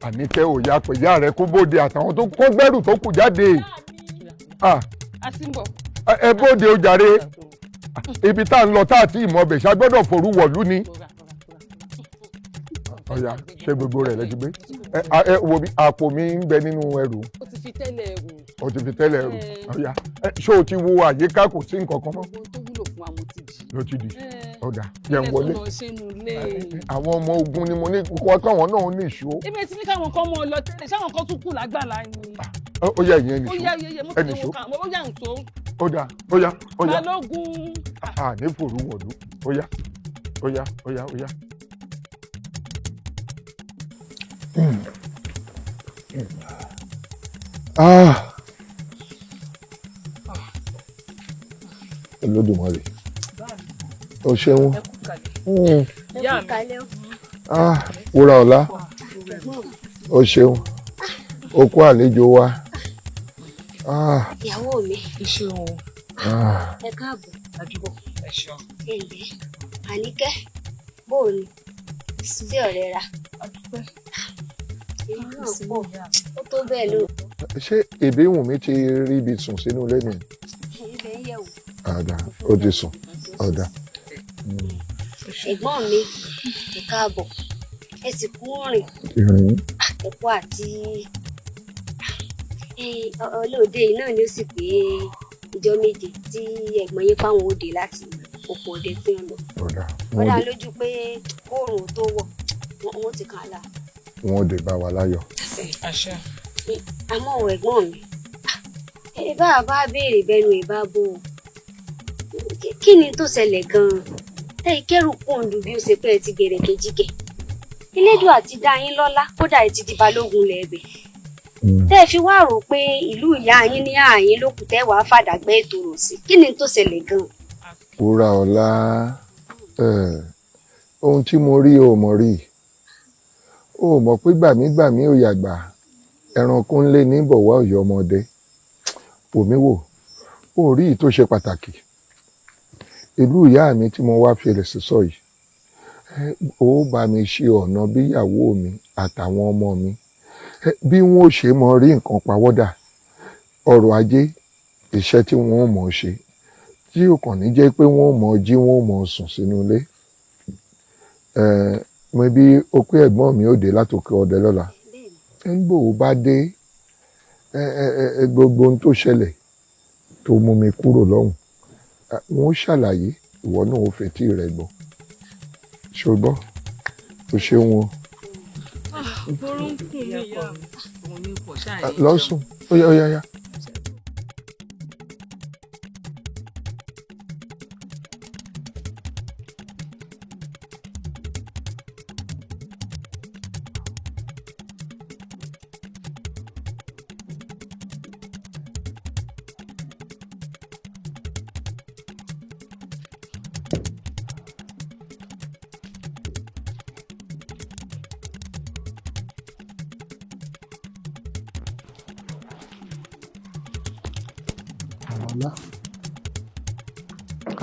Àníkẹ́ ò yá pé ìyá rẹ kó bóde àtàwọn tó kó gbẹ́rù tó kù jáde. Ẹ bóde o jàre. Ibi tá à ń lọ tá à tí ì mọ ọbẹ̀ ṣá gbọ́dọ̀ forú wọ̀lú ni. Ọ̀yá ṣé gbogbo rẹ̀ lẹ́jú gbé? Ẹ wo bí àpò mi ń bẹ nínú ẹrù. Ó ti fi tẹ́lẹ̀ ẹrù. Ó ti fi tẹ́lẹ̀ ẹrù. Ọ̀yá ṣé o ti wo àyíká kò sí nǹkan kan mọ́? Tó wúlò fún wa mo ti dì. Ló ti dì. Ọ̀dà jẹun wọlé. Àwọn ọmọ ogun ni mo ní kó káwọn náà ní ìṣó. Ebi ti ní káwọn kan mọ lọ tẹ́lẹ̀ ṣáwọn kan tún kù lágbàlá ni. Ó yá ìyẹn nìṣó. Ó yá ẹnìṣó. Ó yá nìṣó. Ọ̀dà ó yá. Balógun. Ní fòrú wọ̀lú. Ó yá. Olódùmarè. O ṣeun. Wúrà ọ̀la. O ṣeun. O kú àlejò wa. Ìyàwó mi. Ẹ káàbọ̀. Ẹ̀ǹdẹ̀. Àníkẹ́. Bóò ni? Sí ọ̀rẹ́ ra. Èmi náà pọ̀. Ó tó bẹ́ẹ̀ lóòótọ́. Ṣé Ìbíwùnmí ti rí ibi sùn sínú ilé ni? Ibẹ̀ ń yẹ̀wò. Ọ̀dà ó ti sùn. Ọ̀dà. Ẹ̀gbọ́n mi, ẹ káàbọ̀. Ẹ sì kú rìn. Ẹ̀kọ́ àti olóòde náà ni ó sì pé ìjọ méje tí ẹ̀gbọ́n yín fáwọn òde láti oko òde tí ń lọ. Ó dá lójú pé kóòrùn tó wọ̀ wọ́n ti kàn án là. Wọ́n ò dé bá wa láyọ̀. Àmọ́ ò ẹ̀gbọ́n mi, bá a bá béèrè bẹ́nu ìbá bò ó. Kí ni tó ṣẹlẹ̀ gan-an? Kẹ́rù pòǹdù bí ó ṣe pé ẹ ti gèrè kejì kẹ̀. Elédùà àti dá yín lọ́lá kódà ẹ ti di balógun lẹ́ẹ̀bẹ̀. Tẹ́ ẹ fi wá rò pé ìlú ìyá yín ní àyín ló kù tẹ́ wàá fàdàgbẹ́ ètò rò sí. Kí ni tó ṣẹlẹ̀ gan-an? Wúrà ọ̀la, ohun tí mo rí o mọ̀ rí. O mọ̀ pé gbàmígbàmí ò yàgbà. Ẹranko ńlé ní bọ̀wá ọ̀yọ́ ọmọdé. Wòmí wò, ó rí ìyí tó ṣe pàtàkì. Ìlú ìyá mi tí mo wá fi rẹ̀ sísọ yìí. Ó bá mi ṣe ọ̀nà bí ìyàwó mi àtàwọn ọmọ mi. Bí wọ́n ó ṣe mọ rí nǹkan pawọ́dà. Ọrọ̀ ajé, iṣẹ́ tí wọ́n ó mọ̀ ṣe. Tí ó kàn ní jẹ́ pé wọ́n ó mọ̀ jí wọ́n ó mọ̀ sùn sínú ilé. Mo bí ó pé ẹ̀gbọ́n mi ó dé látòkè ọdẹ lọ́la. Nígbò ó bá dé gbogbo ohun tó ṣẹlẹ̀ tó mú mi kúrò lọ́hùn. Wọ́n ṣàlàyé ìwọ náà ó fetí rẹ̀ gbọ́. Ṣùgbọ́n o ṣeun o. Lọ́sùn ó yá.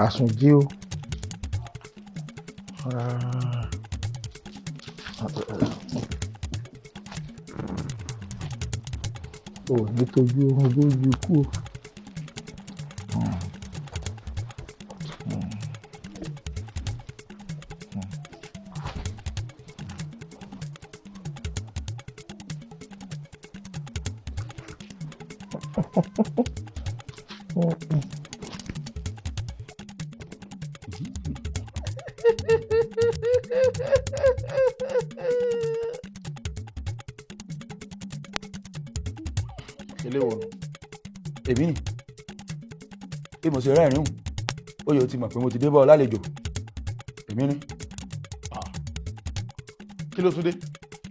Àsùnjí o. Ò ní tójú oorun bójú kú o. Èmi bí mo ṣe rẹ́rìn-ín ó yóò ti mọ̀ pé mo ti dé bọ́ lálejò. Èmi ní kí ló tún dé?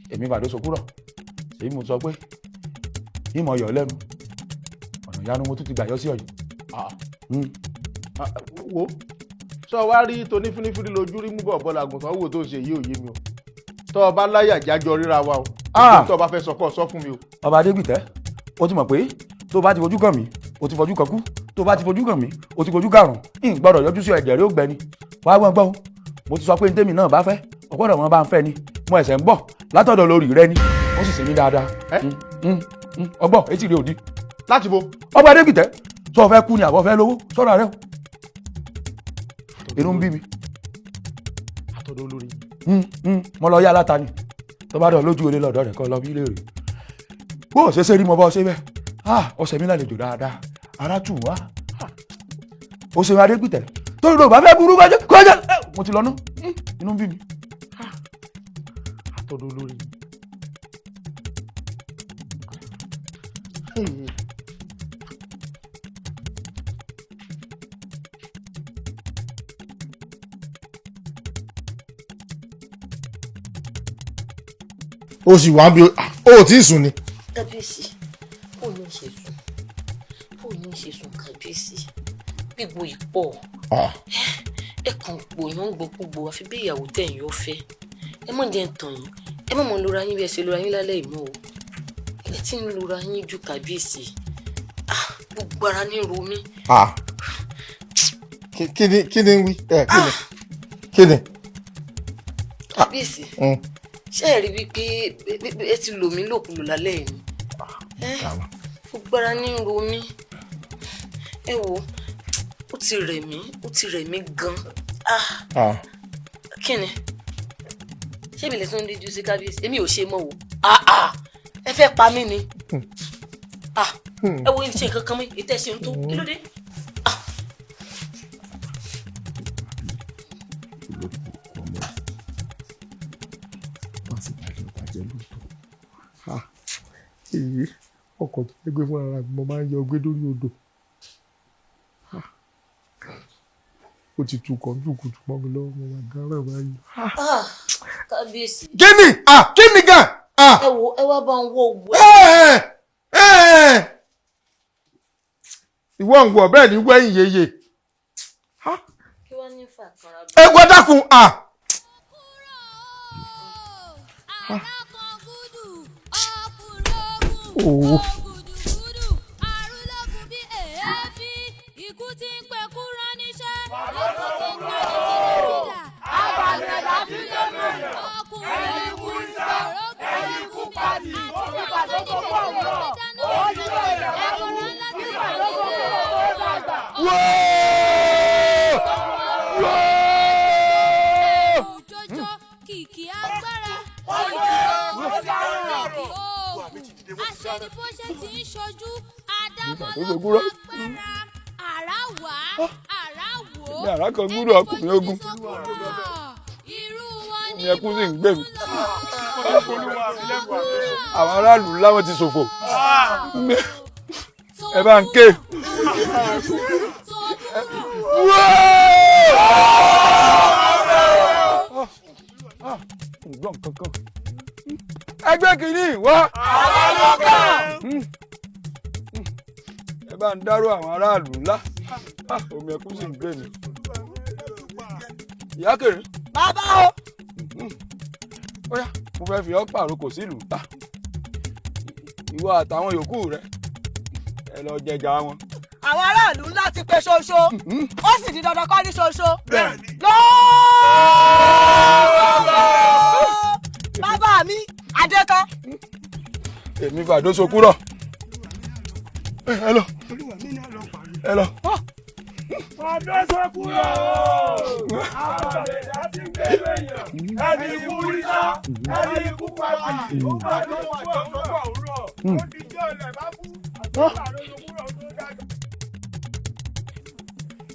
Èmi bàdó sokúrọ̀ èyí mo sọ pé ìmọ̀ yọ̀ lẹ́nu ọ̀nà ìyanu mo tún ti gbàyọ́ sí ọ̀yọ́. Wo sọ wá rí toní fúnífúní lójú rí mú bọ̀ bọ́lá àgùntàn owó tó ṣe yìí ò yé mi o. Tọ́ ọ bá láyà jájọ ríra wa o. Tọ́ ọ bá fẹ́ sọ kọ́ sọ fún mi o. Ọba Adégbìtẹ́ ó ti mọ̀ pé tó bá ti fojú kàn mí o ti fojú kan kú, tó bá ti fojú kàn mí o ti fojú kàrùn. Ìgbọ́dọ̀ yọjú sí ẹ̀jẹ̀ rí ó gbẹni. Wàá gbọ́n o mo ti sọ pé ní tèmi náà bá fẹ́ ọ̀gbọ́dọ̀ wọn bá ń fẹ́ ni mo ẹ̀sẹ̀ ń bọ̀ látọ̀dọ̀ lórí rẹ ni. ó sì ṣe mí dáadáa. ọgbọ́n etí rẹ ò di. láti bo. ọba adégbìtẹ́ sọ fẹ́ kú ni àbọ̀ fẹ́ lówó sọ́ra rẹ o. inú ń bí mi. àtọ̀dọ̀ olórí. mo lọ yá aláta ni tó bá dọ̀ lójú olè lọ́dọ̀ rẹ̀ kọ́ lọ bí léèrè. bó o ṣe ṣe rí mo bá ọ ṣe bẹ́ẹ̀ ọ̀sẹ̀ mi lálejò dáadáa ara tù wá. ó ṣe adégbìtẹ́ tó lò bá fẹ́ burú kọjá mo ti lọ ná inú ń bí mi. àtọ̀dọ̀ olórí. ó sì wá bí ó tí ì sùn ni. kábíyèsí ó ní ṣe sùn kábíyèsí gbígbó ìpọ̀ ẹ kàn gbòyàn gbogbo àfi bí ìyàwó tẹ̀yìn yóò fẹ́ ẹ mọ̀ jẹ́ ń tàn yín ẹ mọ̀ mọ̀ lóra yín bí ẹ ṣe lóra yín lálẹ́ ìmọ̀ o ẹ ti ń lóra yín ju kábíyèsí gbogbo ara ní ro mí. kí ni wí kí ni. kábíyèsí ṣé ẹ rí wípé ẹ ti lò mí lòkulò lálẹ́ yìí gbogbo ara ní ro mí ẹ wo ó ti rẹ̀ mí gan. kí ni ṣé ìbílẹ̀ tó ń díjú sí kábíyèsí èmi ò ṣe mọ́ o ẹ fẹ́ pa mí ni ẹ wo ṣe nǹkan kan mọ́ ètò ẹ̀ ṣe ń tó kí ló dé. èyí ọkọ̀ tó gbé fún ara mi mo máa ń yọ gbé lórí odò ó ti tukọ̀ dùkùtù mọ́ mi lọ́wọ́ mo máa dára báyìí. kábíyèsí. kí ni gan. ẹ wá bá ń wọ ògbó. ìwọ ń wọ bẹ́ẹ̀ ni wẹ́yìn yeye. kí wọ́n ní fàkàrà. ẹ gbọ́ dákun. Yàrá kan gbúdọ̀ ọkùnrin ogun ní ẹkún sì ń gbé mi. Àwọn aráàlú láwọn ti ṣòfò ẹ bá ń ké. Ǹgbọ́n kankan ẹgbẹ́ kìíní wá. Ẹ bá ń dárò àwọn aráàlú ńlá omi ẹkún sì ń gbé mi. Ìyá kèrè. Bàbá o. Ó yá mo fẹ́ fi ọ́ pàrokò sílùú ta ìwọ àtàwọn yòókù rẹ ẹ lọ jẹjà wọn. Àwọn aráàlú ńlá ti pé ṣoṣo ó sì di dandan kọ́ ní ṣoṣo. Bàbá mi Adékan. Èmi fàdó sokúrọ̀ ẹ lọ. Fàdó sokúrọ̀ àbàlẹ̀ láti gbẹ̀rù èèyàn ẹni ikú rísà ẹni ikú pàtì ó fàdó sokúrọ̀ òwúrọ̀ ó ti jẹ́ ọ̀lẹ̀ bá kú àti fàdó sokúrọ̀ tó dájọ́.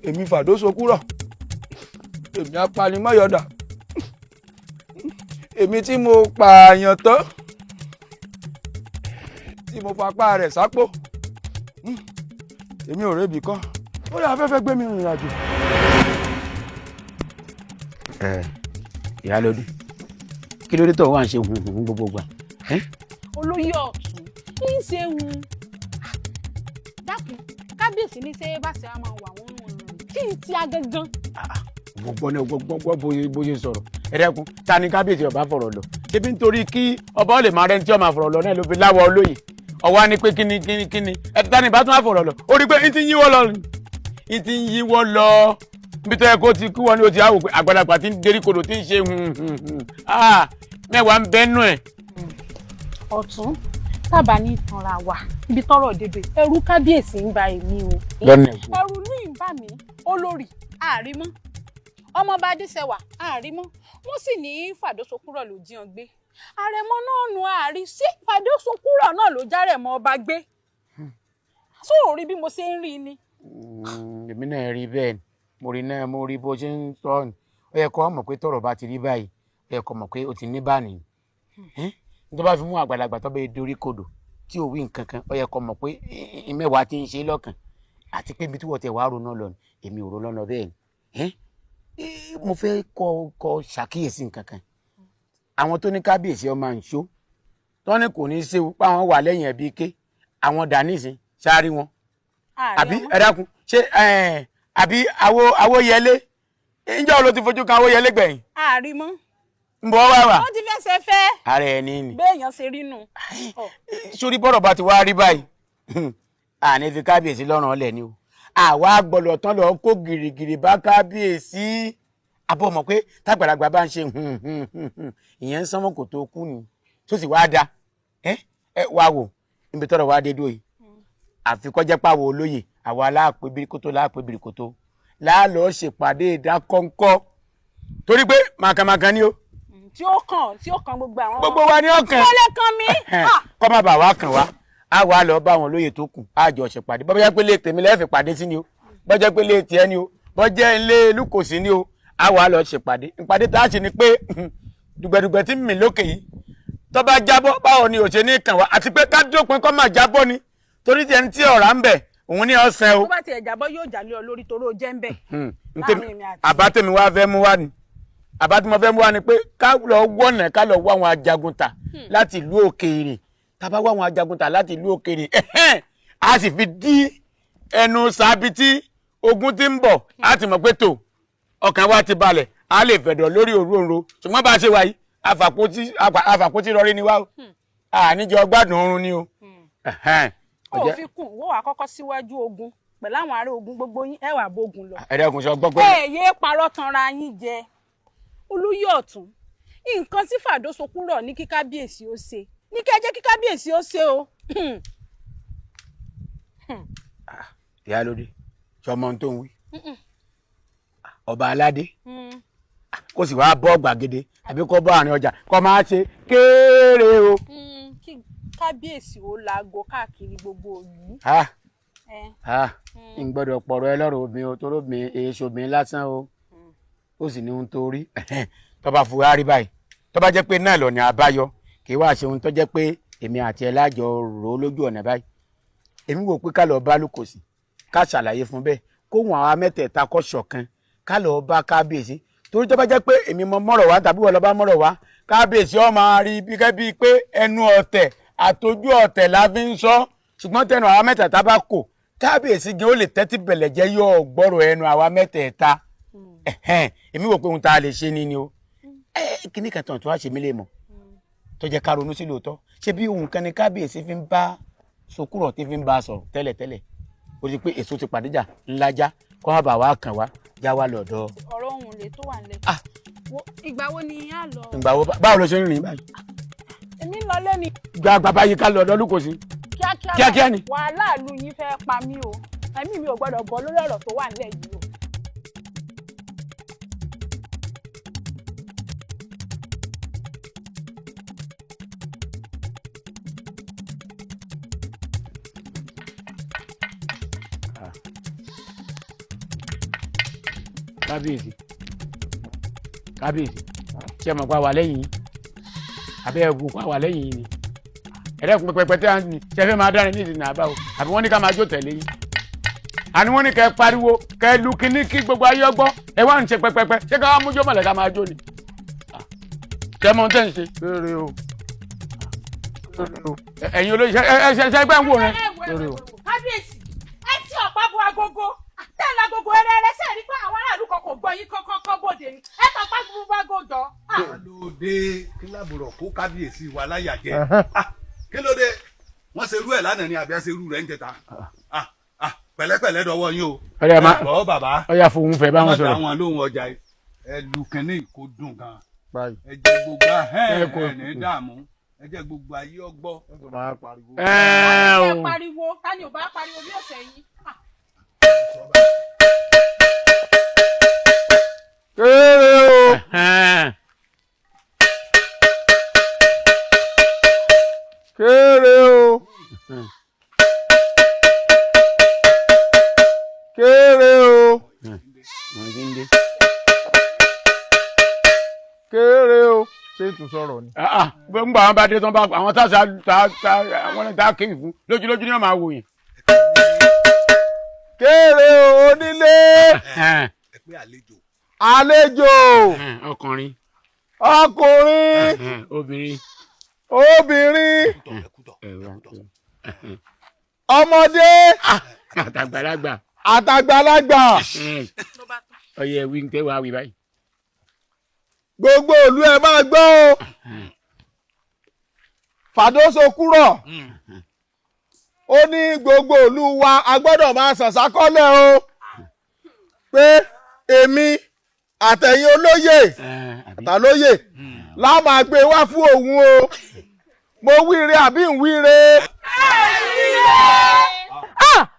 Èmi fàdó sokúrọ̀ èmi apanimọ́yọ̀dà èmi tí mo pààyàn tán tí mo fapá rẹ̀ sápò èmi ò rébi kan ó yà afẹ́fẹ́ gbé mi rìnrìn àjò. Ìyálóde kí ló dé tó wà ń ṣe hùhùn gbogbo gbà. Olóyè ọ̀tún kí n ṣe hùn dákun kábíyèsí ní ṣé bá ṣe á máa wà wọ́n kí n ti agangan. gbogbo ní gbogbo bóyá sọ̀rọ̀ ẹ̀rẹ́kun ta ni kábíyèsí ọba fọ̀rọ̀ lọ ṣébí nítorí kí ọba ó lè máa rẹ́ni tí ó máa fọ̀rọ̀ lọ náà ló fi láwọ olóyè ọwọ́ ni pé kíni ẹ̀ta ni ìbá tún máa fọ̀rọ̀ lọ ó rí pé n ti ń yíwọ́ lọ níbi tó yẹ kó ti kú wọn ni ó ti àwò pé àgbàlagbà ti ń derí kodò tí ń ṣe mẹ́wàá ń bẹ́nu ẹ̀. ọ̀tún tábà ní ìtanra wà ibi tọ́rọ̀ dédé ẹ̀rù kábíyèsí ń ba èmi o. ẹ̀rù ní ìbá mi olórí àrímọ́ ọmọọba adéṣẹwà àrímọ́ wọ́n sì ní fàdósokúrọ̀ ló jí wọn gbé àrẹ̀mọ náà nu àárí sí fàdósokúrọ̀ náà ló járẹ̀mọ ọba gbé sóòrí bí mo ṣe ń rí ni. èmi náà rí bẹ́ẹ̀ mo rí bó ṣe ń sọ ọ́ ó yẹ kó mọ̀ pé tọ́rọ̀ bá ti rí báyìí ó yẹ kó mọ̀ pé ó ti ní báyìí tó bá fi mú àgbàlagbà tó bẹ dorí kodò tí ò wí nǹkan kan ó yẹ kó mọ̀ pé mẹ́wàá ti ń ṣe lọ́kàn àti pé ibi tí wọ́n ti wàá ronú lọ èmi ò ronú lọ bẹ́ẹ̀ ni mo fẹ́ kọ́ ṣàkíyèsí nǹkan kan àwọn tó ní kábíyèsí ọmọ àǹṣó tó ní kò ní í ṣe páwọn wà lẹ́yìn ẹ̀bí ké àwọn dàníṣe sáré wọn àbí ẹ dákun ṣé àbí àwòyẹlé ǹjẹ́ o ló ti fojú kan àwòyẹlé gbẹ̀yìn. àrímọ́. ń bọ̀ wá wà. ó ti fẹsẹ̀ fẹ́. ara ẹ̀ ní ni. béèyàn ṣe rí nù. sórí bọ́rọ̀ bá ti wá rí báyìí àní fi kábíyèsí lọ́rùn ọ̀lẹ̀ ni o àwa gbọ́dọ̀ tán lọ kó gìrìgìrì bá kábíyèsí abọ́ mọ̀ pé tágbàlagbà bá ń ṣe ìyẹn ń sánmọ́ kò tó kú ni tó sì wá da wá wò níbi tọ́rọ̀ wá dé dúró yìí àfikọ́jẹ́ pàwọ̀ olóyè àwa láàpẹ̀ bíríkótó láàlọ́ ṣèpàdé ìdákọ́ńkọ́ torí pé màkàmàkà ni o. tí ó kàn gbogbo àwọn. gbogbo wa ni ó kàn. kó lè kàn mí. kọ́ má bàa wá kàn wá á wà lọ bá àwọn olóyè tó kù á jọ ṣèpàdé bọ́ jẹ́ pé lè tèmi lẹ́ẹ̀fì pàdé sí ni o bọ́ jẹ́ pé lè tiẹ̀ ni o bọ́ jẹ́ ilé lùkòsí ni o á wà lọ ṣèpàdé ìpàdé tá a ṣe ni pé dùgbẹ̀dùgbẹ̀ tí mi lókè yìí tó bá jábọ́ báwo ni òṣè ní kàn wá àti pé ká dópin kọ́ máa jábọ́ ni torí tiẹ̀ ní tí ọ̀rá ń bẹ̀ òun ní ọ̀sẹ̀ o. tó bá tiẹ̀ jábọ́ yóò jà lé ọ lórí toró jẹ́ ń bẹ̀. àbátẹ́mi wá fẹ́ mú wá ni àbátẹ́mi fẹ́ mú wá ni pé ká lọ wọ̀nà ká lọ wá àwọn ajagunta láti ìlú òkèèrè tá bá wá àwọn ajagunta láti ìlú òkèèrè a sì fi dí ẹnu sábì tí ogun ti ń bọ̀ a ti mọ̀ pé tó ọkàn wa ti balẹ̀ a lè fẹ̀dọ̀ lórí òróǹro ṣùgbọ́n bá a ṣe wáyé àfàpótí rọrí ni wá o àníjọ gbádùn oorun ni o. ó fi kún wọ́n wà kọ́kọ́ síwájú ogun pẹ̀lú àwọn ará ogun gbogbo yín ẹ wá bógun lọ. ẹ̀rẹ́gùn sọ gbọ́gbọ́. yé parọ́ tanra yín jẹ olóyè ọ̀tún nǹkan tí fàdósokúrọ̀ ní kí kábíyèsí ó ṣe ní kẹ́ jẹ́ kí kábíyèsí ó ṣe o. ìyá lóde sọmọ tó ń wí ọba aládé kó sì wá bọ́ gbàgede àbí kó bọ́ àárín ọjà kó máa ṣe kéré o. kí kábíyèsí ó laago káàkiri gbogbo ìlú. n gbọ́dọ̀ pọ̀rọ̀ ẹ lọ́rọ̀ obìnrin o toró mi èso obìnrin lásán o ó sì ní ohun tó rí tó bá fura rí báyìí tó bá jẹ́ pé náà lọ ní àbáyọ kì í wá ṣe ohun tó jẹ́ pé èmi àti ẹ lájọ rò ó lójú ọ̀nà báyìí èmi wò pé ká lọ bá lùkòsì ká ṣàlàyé fún bẹ́ẹ̀ kóhun àwa mẹ́tẹ̀ẹ̀ta kọ́ ṣọ̀kan ká lọ bá kábíyèsí torí tó bá jẹ́ pé èmi mọ mọ́rọ̀ wá tàbí wọ́n lọ bá mọ́rọ̀ wá kábíyèsí ó máa rí bíi pé ẹnu ọ̀tẹ̀ àtọjú ọ̀tẹ̀ la fi ń sọ ṣùgbọ́n tẹnu àwa mẹ́tẹ̀ẹ̀ta bá kò kábíyèsí gan ó lè tẹ́tí bẹ̀lẹ̀ jẹ́ yóò gbọ́rọ̀ ẹnu àwa mẹ́tẹ̀ẹ̀ta èmi wò pé ohun tá a lè ṣe ni o kíní kan tàn tó wá ṣe mí lè mọ̀ tó jẹ́ ká ronú sí lóòótọ́ ṣé bí ohun kan ni kábíyèsí fi ń bá Sokúrọ̀ tí fi ń bá a sọ̀rọ̀ tẹ́lẹ̀tẹ́lẹ̀ ó rí pé èso ti pàdéjà ńlájá kó má bàa wá kàn wá já wá lọ́dọ̀. ọ̀rọ̀ ohun lè tó wà nílẹ̀. ìgbà wo ni a lọ. ìgbà wo báwo ló ṣe ń rìn báyìí. èmi ń lọ lẹ́ni. gba bàbá yìí ká lọ́dọ̀ lùkòsí. kíákíá ni. wàhálà ìlú yín fẹ́ pa mí o ẹ̀mí mi ò gbọ́dọ̀ bọ́ lórí ọ̀rọ̀ tó wà nílẹ̀ yìí o. kábíyèsí ṣé ọmọ pa wà lẹ́yìn yìí àbẹ́ ẹ̀bùn pa wà lẹ́yìn yìí ni ẹ̀rẹ́kùn pẹpẹ tí a ń ní ṣe fẹ́ máa dára ní ìdìnnà àbá o àbí wọ́n ní ká máa jó tẹ̀lé yín àní wọ́n ní kẹ́ pariwo kẹ́ lu kíní kí gbogbo ayé ọgbọ́n ẹ wá ń ṣe pẹpẹpẹ ṣé ká wá mú jó mọ̀lẹ́ ká máa jó ni kẹ́ mọ tẹ́ ń ṣe. rere o ẹ̀yin olóyè ṣe gbẹ́ ń wò rẹ. kábíyèsí ẹ tí ọ̀pá bu agogo tẹ́lẹ̀ agogo ẹrẹ́rẹ́ sẹ́ẹ̀ rí pé àwọn aráàlú kan kò gbọ́ yín kọ́kọ́ bòde ni ẹ kàn pa gbogbo agogo. kí ló dé kí lábùrọ̀ kó kábíyèsí wa láyà jẹ kí ló dé wọ́n ṣerú ẹ̀ lánàá ni àbí ṣerú rẹ̀ ń jẹta pẹ̀lẹ́pẹ̀lẹ́ dọwọ́ yín o. bọ́ bàbá ọyà fòun fẹ́ bá wọn sọ̀rọ̀. àwọn lóhùn ọjà ẹ lu kínní kó dùn gan ẹ jẹ gbogbo ẹ ní dààmú ẹ jẹ́ gbogbo ayé ọgbọ́. ẹ pariwo ta ni ò bá pariwo bí ọ̀sẹ̀ yìí. kéré o. kéré o. kéré o. kéré o. ṣé tún sọ̀rọ̀ ni. gbogbo àwọn bá dé tán bá àwọn àwọn tá a kéwì fún lójúlójú ni wọ́n máa wò yẹn. kéré o onílé. ẹ pé àlejò. àlejò. ọkùnrin. ọkùnrin. obìnrin. obìnrin. ọmọdé. àtàgbàlagbà. àtàgbàlagbà. ọyẹ wí ń tẹ́ wàá wí báyìí. gbogbo ìlú ẹ máa gbọ́ o. fàdóso kúrọ̀. ó ní gbogbo ìlú wa a gbọ́dọ̀ máa ṣàṣàkọ́lẹ̀ o. pé èmi àtẹ̀yìn olóyè àtàlóyè la máa gbé wá fún òun o. mo wíire àbí ń wíire.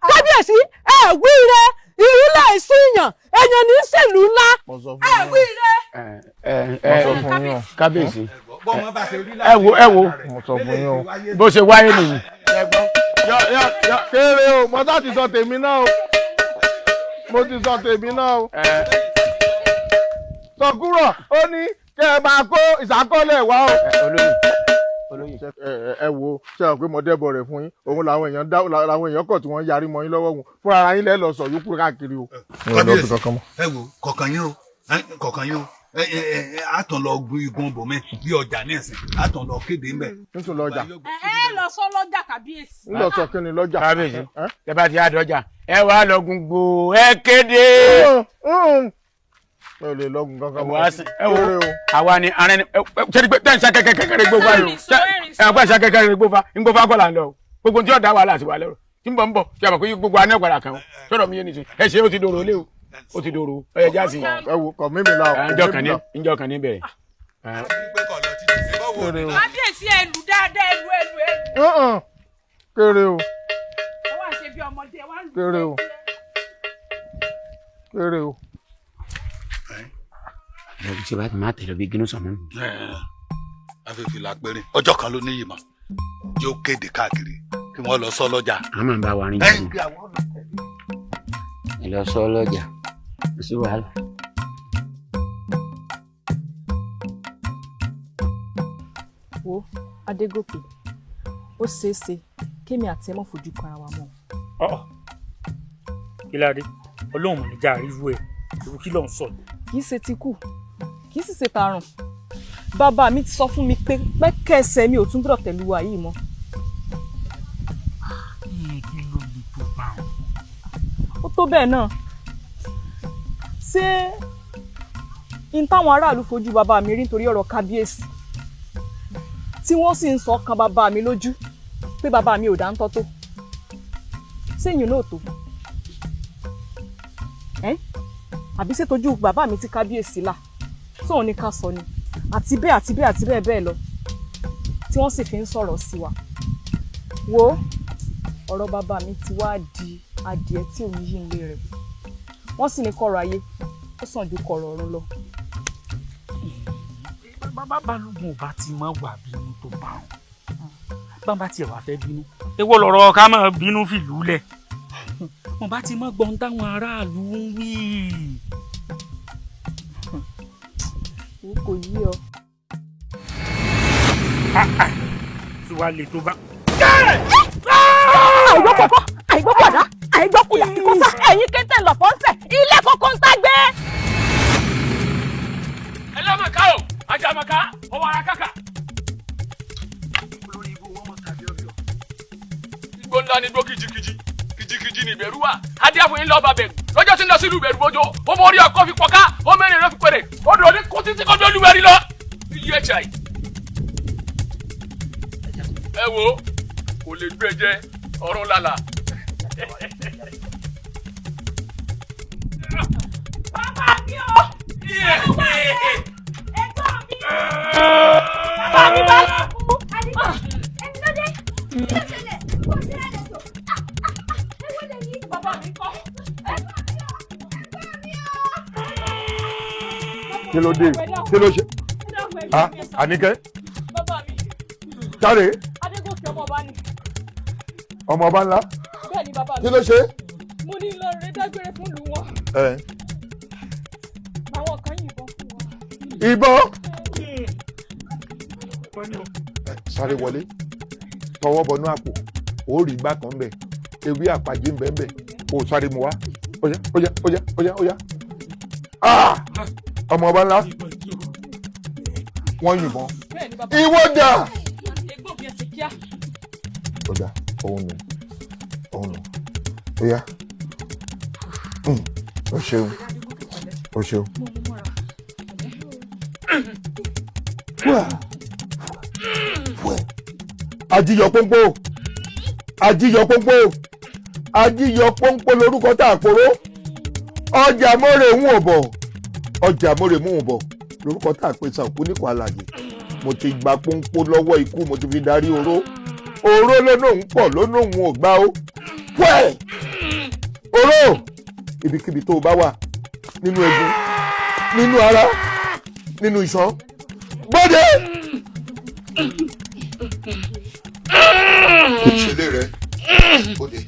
kábíyèsí ẹ wíire ìrúlẹ̀ ìsúnyàn èèyàn ní sèlú ńlá ẹ wíire. kábíyèsí ẹ wo mo sọ fún yín o. bó ṣe wáyé nìyí. kéré o mo sá ti sọ tèmi náà o. mo ti sọ tèmi náà o. sọkúrọ̀ ó ní kẹ́ ẹ máa kó ìṣàkọọ́lẹ̀ wá o. olóyè ẹ wo ṣe hàn pé mo dẹ́bọ̀ rẹ̀ fún yín òun làwọn èèyàn kọ̀ tí wọ́n yarí mọ́ yín lọ́wọ́ wọn fúnra ara yín lẹ́ lọ sọ yókù káàkiri o. kábíyèsí ẹ wo kọ̀ọ̀kan yín o àtàn lọ gun igun bòmí bí ọjà ní ẹ̀sìn àtàn lọ kéde ńbẹ. nítorí lọ́jà. ẹ lọ sọ lọ́jà kábíyèsí. ń lọ sọ kí ni lọ́jà. kábíyèsí ẹ bá ti àdọ́jà ẹ wàá lọ gun gbò ẹ kéde. ẹ lè lọ́gùn kankan mọ́ ẹ wo àwa ni ara ẹni ṣẹ́ni pé tẹ́ǹsì akẹ́kẹ́kẹ́ rẹ̀ gbófa yìí ẹ̀ ọgbà ìṣàkẹ́kẹ́ rẹ̀ gbófa ń gbófa kọ́ là ń lọ gbogbo tí yóò dá wàhálà sí wa lẹ́rọ tí ń bọ̀ tí a mọ̀ pé gbogbo aná ìgbàlà kan sọ̀rọ̀ mi yé nìṣẹ́ ẹ ṣe ó ti dòrò lé o ó ti dòrò ẹ já sí. ẹ wo kọ mímì la o. njọ kan ní bẹ̀rẹ̀. kábíyèsí ẹlù dáadáa ẹlù. kéré o. ẹ wá ṣe bí ọmọdé wá lù. kéré o. kéré o. ẹ ṣe bá ti máa tẹ̀lé bí gínú sọ̀mọ́. afẹ́fẹ́ la péré ọjọ́ kan ló níyì mọ́ yóò kéde káàkiri kí wọ́n lọ sọ lọ́jà. a máa ń bá wa rìn jù ẹ lọ sọ lọ́jà kò sí wàhálà. wo Adégòkè ó ṣeé ṣe kémi àti ẹ mọ̀ fojú kan ara wa mọ́. kí ládé ọlọ́run mọ̀ níjà ríru ẹ̀ ìwú kí ló ń sọ. kì í ṣe ti kù kì í sì ṣe tarùn bàbá mi ti sọ fún mi pé pẹ́kẹ́sẹ̀ mi ò tún gbọ́dọ̀ tẹ̀lé wa yìí mọ́. kí ló lè tó bá wọn. ó tó bẹ́ẹ̀ náà ṣé n táwọn aráàlú fojú bàbá mi rí nítorí ọ̀rọ̀ kábíyèsí tí wọ́n sì ń sọ kan bàbá mi lójú pé bàbá mi ò dá ń tọ́ tó séyìn náà tó àbí ṣètọ́jú bàbá mi ti kábíyèsí là tóun ní ká sọ ni àti bẹ́ẹ̀ bẹ́ẹ̀ lọ tí wọ́n sì fi ń sọ̀rọ̀ sí wa wo ọ̀rọ̀ bàbá mi ti wá di adìẹ tí òun yí ń lé rẹ̀ wọ́n sì ní kọ̀rọ̀ ayé ó sàn ju kọ̀rọ̀ ọ̀run lọ. bàbá balógun ò bá ti mọ wà bínú tó bá wọn bàbá tiẹ̀ wá fẹ́ bínú èwo lọ̀rọ̀ ká máa bínú fìlú lẹ̀ wọn bá ti mọ gbọ́n táwọn aráàlú ń wí. o kò yí ọ. tí wàá lè tó bá. àìgbọ́kọ̀kọ́ àìgbọ́kọ̀dá àìgbọ́kùyà kò sá ẹ̀yìn kéńtẹ̀ lọ̀fọ́ ń sẹ̀ ilé kókó ń ságbé. ẹlẹ́mọ̀ká o ajamọ̀ká ọwọ́ ara kákà. olórí ibú wọn mọ tàbí ọyọ. igbó ńlá ni igbó kìjikìji kìjikìji ni ìbẹ̀rù wà adé àfọyín lọ́ọ́ bá bẹ̀rù lọ́jọ́ tí ń lọ sí ìlú ìbẹ̀rù bójó ó mọ orí ọkọ̀ fi pọ̀ká ó mẹ́rin rẹ̀ fi pèrè ó dùn ní kó títí kọjú olúwẹ̀rí lọ. iye ẹ̀chà yìí. ẹ wo kò lè gbé jẹ ọ̀run lálà. bàbá mi o. ẹ̀gbọ́n mi. bàbá mi bá lọ kú. kí ló dé kí ló ṣe Àníkẹ́ káre Adégòkè ọmọ ọba ni. ọmọ ọba ńlá Bẹ́ẹ̀ ni bàbá mi. kí ló ṣe. Mo ní lọ rẹ dágbére fún ìlú wọn. Àwọn kan yìnbọn fún wọn. ìbọn sáré wọlé tọwọ́ bọnú àpò ó rí igbá kan bẹ̀ ewé àpàjẹ́ ń bẹ̀ ń bẹ̀ kó sáré mu wá óyá ọmọ ọba ńlá wọ́n yìnbọn ìwọ dà ọjà òun nù óyá o ṣeun ajíyọ pọ́npọ́ lórúkọ tá a kóró ọjà mọ́rẹ̀ ń wò bọ̀ lórúkọ tá a pè sànkú nípa àlàyé mo ti gba pọ́npọ́ lọ́wọ́ ikú mo ti fi darí oró lọ́nà òun pọ̀ lọ́nà òun ò gbá ó pẹ́ oró ibikíbi tó o bá wà nínú egun nínú ara nínú iṣan bọ́dẹ̀. ìṣẹ̀lẹ̀ rẹ̀ bọ́dẹ̀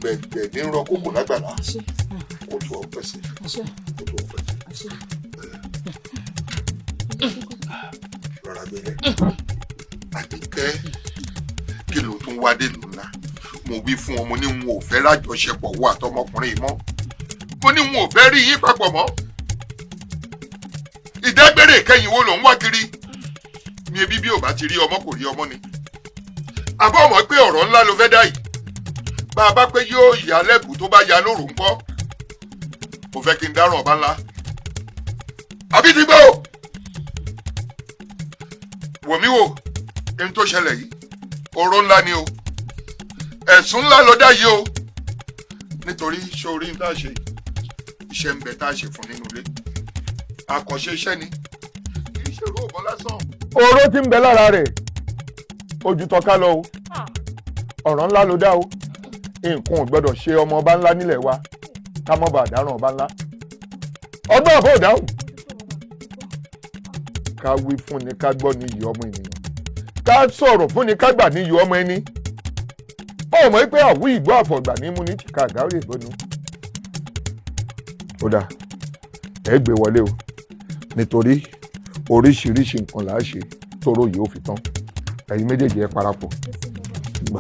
gbẹ̀gbẹ̀ ní rọ kókò lágbàlá kò tó ọpẹsẹ rọra gbẹlẹ Àníkẹ́ kí ló tún wá dé lù ńlá mo wí fún ọmọ ní n ò fẹ́ lájọṣepọ̀ wo àtọmọkùnrin mọ́ mo ní n ò fẹ́ rí yín papọ̀ mọ́ ìdágbére ìkẹyìn wo ló ń wá kiri mi ebi bí ò bá ti rí ọmọ kò rí ọmọ ni àbọ̀ ọmọ pé ọ̀rọ̀ ńlá ló fẹ́ dá yìí bá a bá pé yóò yà lẹ́bùú tó bá ya lóru ńkọ́ mo fẹ́ kí n dáràn ọba ńlá àbí ti gbọ́ wò mí wò ẹni tó ṣẹlẹ̀ yìí ọ̀rọ̀ ńlá ni o ẹ̀sùn ńlá ló dá yìí o nítorí sórí ń tá a ṣe iṣẹ́ ń bẹ tá a ṣe fún nínú ilé àkànṣe iṣẹ́ ni kì í ṣe ròbọ lásán. oró tí ń bẹ lára rẹ̀ ojú tọ́ka lọ o ọ̀rọ̀ ńlá ló dá o nǹkan ò gbọ́dọ̀ ṣe ọmọ ọba ńlá nílẹ̀ wa ká mọ́ bá a dáràn ọba ńlá ọgbọ́n àbọ̀ dáhùn ká wí fún ni ká gbọ́ ní iyì ọmọ ènìyàn ká sọ̀rọ̀ fún ni ká gbà ní iyì ọmọ ẹni ọmọ yìí pé àwí ìgbọ́ àfọ̀gbà ní mú ní tìka àgáwé ìbọnú. ó dà ẹ gbé wọlé o nítorí oríṣiríṣi nǹkan là á ṣe tóró yìí ó fi tán ẹ̀yin méjèèjì ẹ parapọ̀ gbà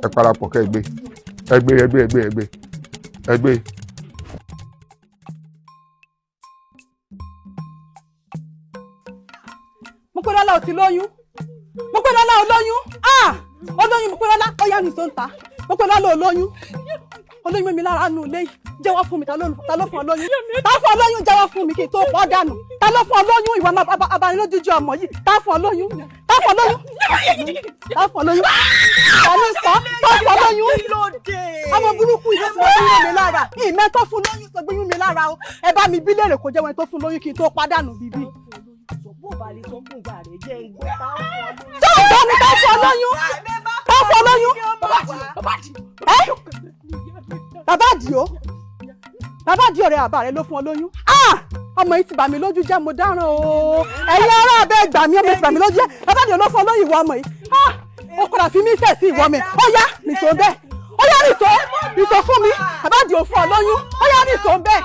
ẹ parapọ̀ kẹ́ ẹ gbé. Mọ́pẹ́lọ́lá ò ti lóyún Mọ́pẹ́lọ́lá ò lóyún olóyún Mọ́pẹ́lọ́lá ó yá ní sọ́ńtà Mọ́pẹ́lọ́lá ò lóyún olóyún mímí lára nù lẹ́yìn jẹ́wọ́ fún mi ta ló fún ọ lóyún ta fún ọ lóyún jẹ́wọ́ fún mi kí n tó pọ̀ dànù ta ló fún ọ lóyún ìwà abanilójújú ọmọ yìí ta fún ọ lóyún ta fún ọ lóyún ta fún ọ lóyún ta ní sọ ta fún ọ lóyún ọmọ burúkú yìí ló fi gbóyún mi lára ìmẹ́ tó fún lóyún tó gbóyún mi lára o ẹ bá mi bí léèrè kó jẹ́wọ́ tó fún lóyún kí n tó pàdánù bíbí. tó gbọ́ mi ta fún ọ lóyún ta fún ọ lóyún bàbá àdìo rẹ àbá rẹ ló fún ọ lóyún ọmọ yìí ti bà mí lójú jẹ́ mo dáràn o ẹ̀yin ará abẹ́ gbà mí ọmọ yìí ti bà mí lójú jẹ́ bàbá àdìo ló fún ọ lóyún ìwọ ọmọ yìí ó padà fi mí sẹ̀ sí ìwọ mi ó yá nìṣó bẹ́ẹ̀ ó yá nìṣó fún mi bàbá àdìo fún ọ lóyún ó yá nìṣó bẹ́ẹ̀.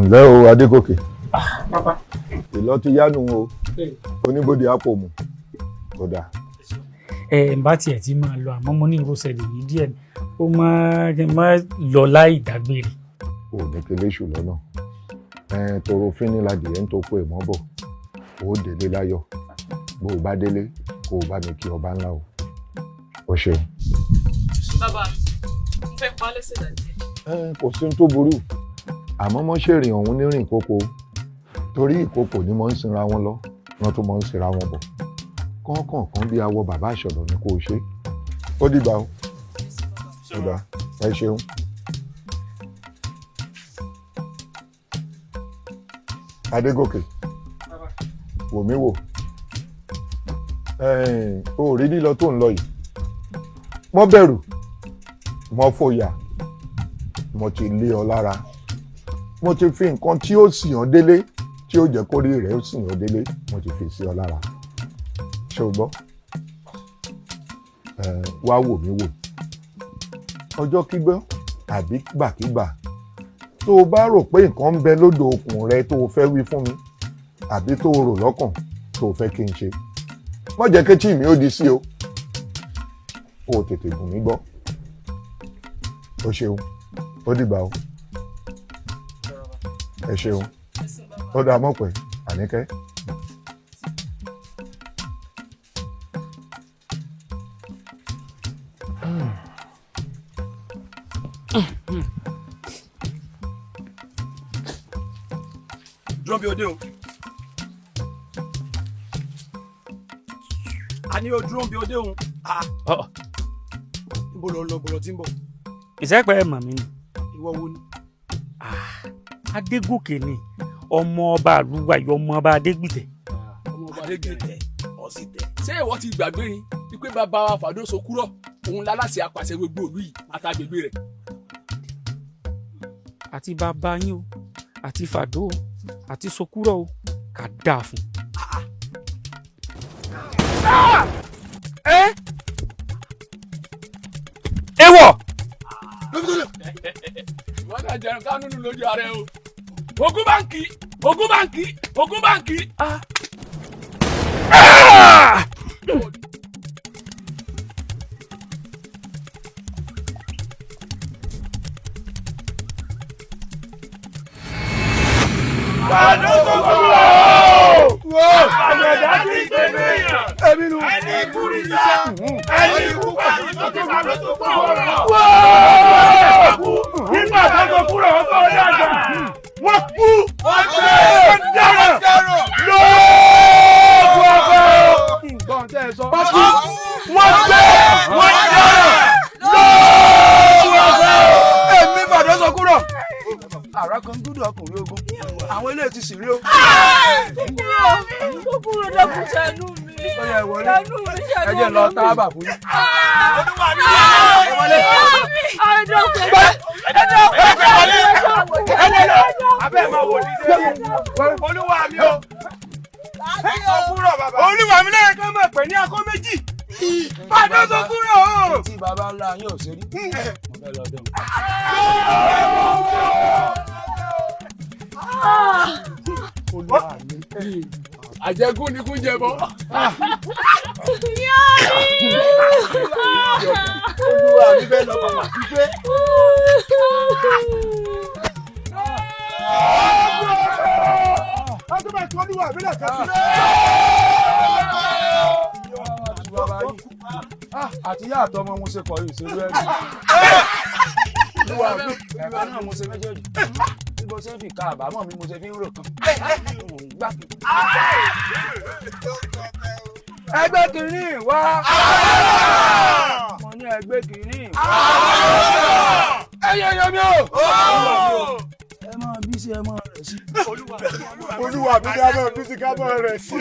ǹlẹ́ o Adégòkè ìlọ ti yánu o oníbodè àpòmù kò dáa. bá tiẹ̀ ti máa lọ àmọ́ mo ní ìrọsẹ̀lẹ̀ yìí díẹ̀ ó máa lọ láì dágbére. ò ní keléṣù lọ́nà toro fínní ladìyẹ ń tó kó èmọ́ bọ̀ ó délé láyọ̀ bó o bá délé kó o bá mi kí ọba ńlá o ó ṣeun. bàbá mo fẹ́ pa á lẹ́sẹ̀ dàdí. kò sí ohun tó burú àmọ́ mọ́ ṣèrìn ọ̀hún nírìn ìkókó torí ìkókó ni mọ́ ń sinra wọn lọ wọ́n tún mọ́ ń sinra wọn bọ̀ kọ́ńkọ̀ọ̀kan bí awọ bàbá àṣọ̀rọ̀ ni kò ṣe ó dìgbà ó dìgbà ẹ ṣeun. Adégòkè wò mí wò o rí lílọ tó ń lọ yìí mọ́ bẹ̀rù mọ́ fòyà mo ti lé ọ lára mo ti fi nǹkan tí ó sì yàn délé tí ó jẹ́ kórìí rẹ̀ ó sì yàn délé mo ti fi sí ọ lára ṣé o gbọ́ wá wò mí wò ọjọ́ kígbọ́ tàbí gbàkígbà tó o bá rò pé nǹkan ń bẹ lódò okùn rẹ tó o fẹ́ wí fún mi àbí tó o rò lọ́kàn tó o fẹ́ kí n ṣe má jẹ́ kí tí mi ó di sí o ó tètè gùn mí gbọ́ o ṣeun ó dìgbà o ẹ ṣeun ó dáa mọ̀ pé Àníkẹ́. dúró bí o dé o a ní o dúró bí o dé o níbo lọ lọ bọ̀rọ̀ tí ń bọ̀. ìsẹ́pẹ́ ẹ̀ mọ̀ mí ni. ìwọ wo ni. Adégòkè ni ọmọ ọba àlùwà yìí ọmọ ọba Adégbìtẹ̀. ọmọ ọba Adégbìtẹ̀ ọ̀sìn tẹ̀. ṣé ìwọ ti gbàgbé ni wípé bàbá wa Fàdó Sokúrọ̀ òun láláṣẹ apàṣẹ gbogbo ìlú yìí àtàgbègbè rẹ̀. àti bàbá yín o àti Fàdó o àti Sokúrọ̀ o kà dáa fún. ewọ. wọ́n náà jẹun ká nínú lójú ara ẹ o. Ògún báǹkì Ògún báǹkì Ògún báǹkì. Fàdó Sokúrọ̀! Àgbẹ̀dá ti gbé níyàn. Ẹni ikú rí sá. Ẹni ikú pàdé sókè Fàdó Sokúrọ̀. Nígbà tó Sokúrọ̀ ó tó dàgbà. Wọ́n kú. Wọ́n gbé. Wọ́n dáràn. Lóògùn ọ̀gá. Ìgbọ́n tẹ́ ẹ sọ. Wọ́n kú. Wọ́n gbé. Wọ́n dáràn. Lóògùn ọ̀gá. Èmi Fàdó Sokúrọ̀. Àrà kan dúdú ọkùnrin ogun. Àwọn ilé ti sì rí o. Sokúrọ̀ dẹ́kun ṣàánú mi. Ṣàánú mi. Ẹ jẹ́ lọ tábà fún yín. Olúwa mi. Ẹ wọlé. Abẹ́ máa wò ní dé. Olúwa mi o. Sokúrọ̀ bàbá. Olúwa mi lẹ́yìn kan máa pè ní akọ méjì. Fàdó Sokúrọ̀ o. Tí bàbá ńlá yín ò ṣe rí. Mo fẹ́ lọ dẹ́mu. Olúwa mi. Àjẹkù ni kú jẹ bọ́. Olúwa mi fẹ́ lọ bàbá pípé. Ọdún bá tọ́ olúwa mi lẹ́kọ̀ọ́ sí. Àti yá àtọmọ mo ṣe kọ̀ yìí ṣe rú ẹ̀rí. Olúwa mi ẹ̀ka náà mo ṣe méjèèjì. Bí mo ṣe ń fi ka àbámọ̀ mi mo ṣe fi ń rò kan. Ẹgbẹ́ kìíní wá. Mo ní ẹgbẹ́ kìíní. Ẹyẹ yọ mi o. Ẹ máa bí sí ẹ máa rẹ̀ sí. Olúwa mi dá máa bí sí ká máa rẹ̀ sí.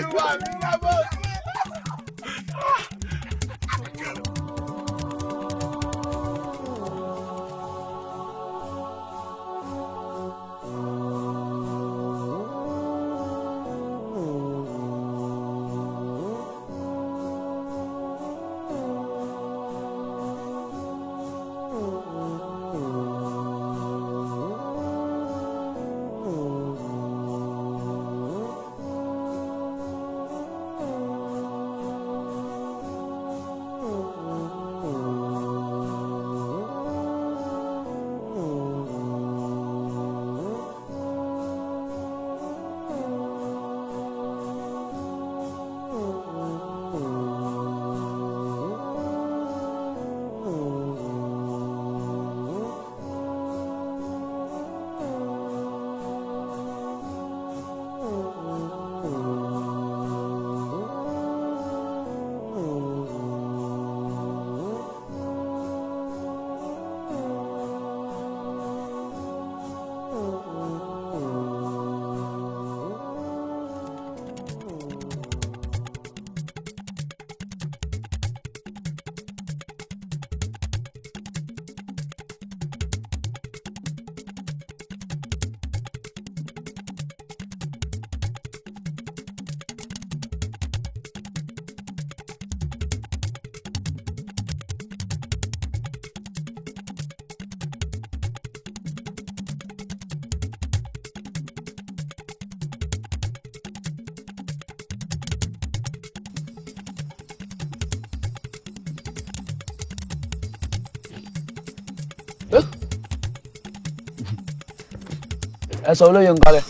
ẹ sọ olóyè ń kalẹ̀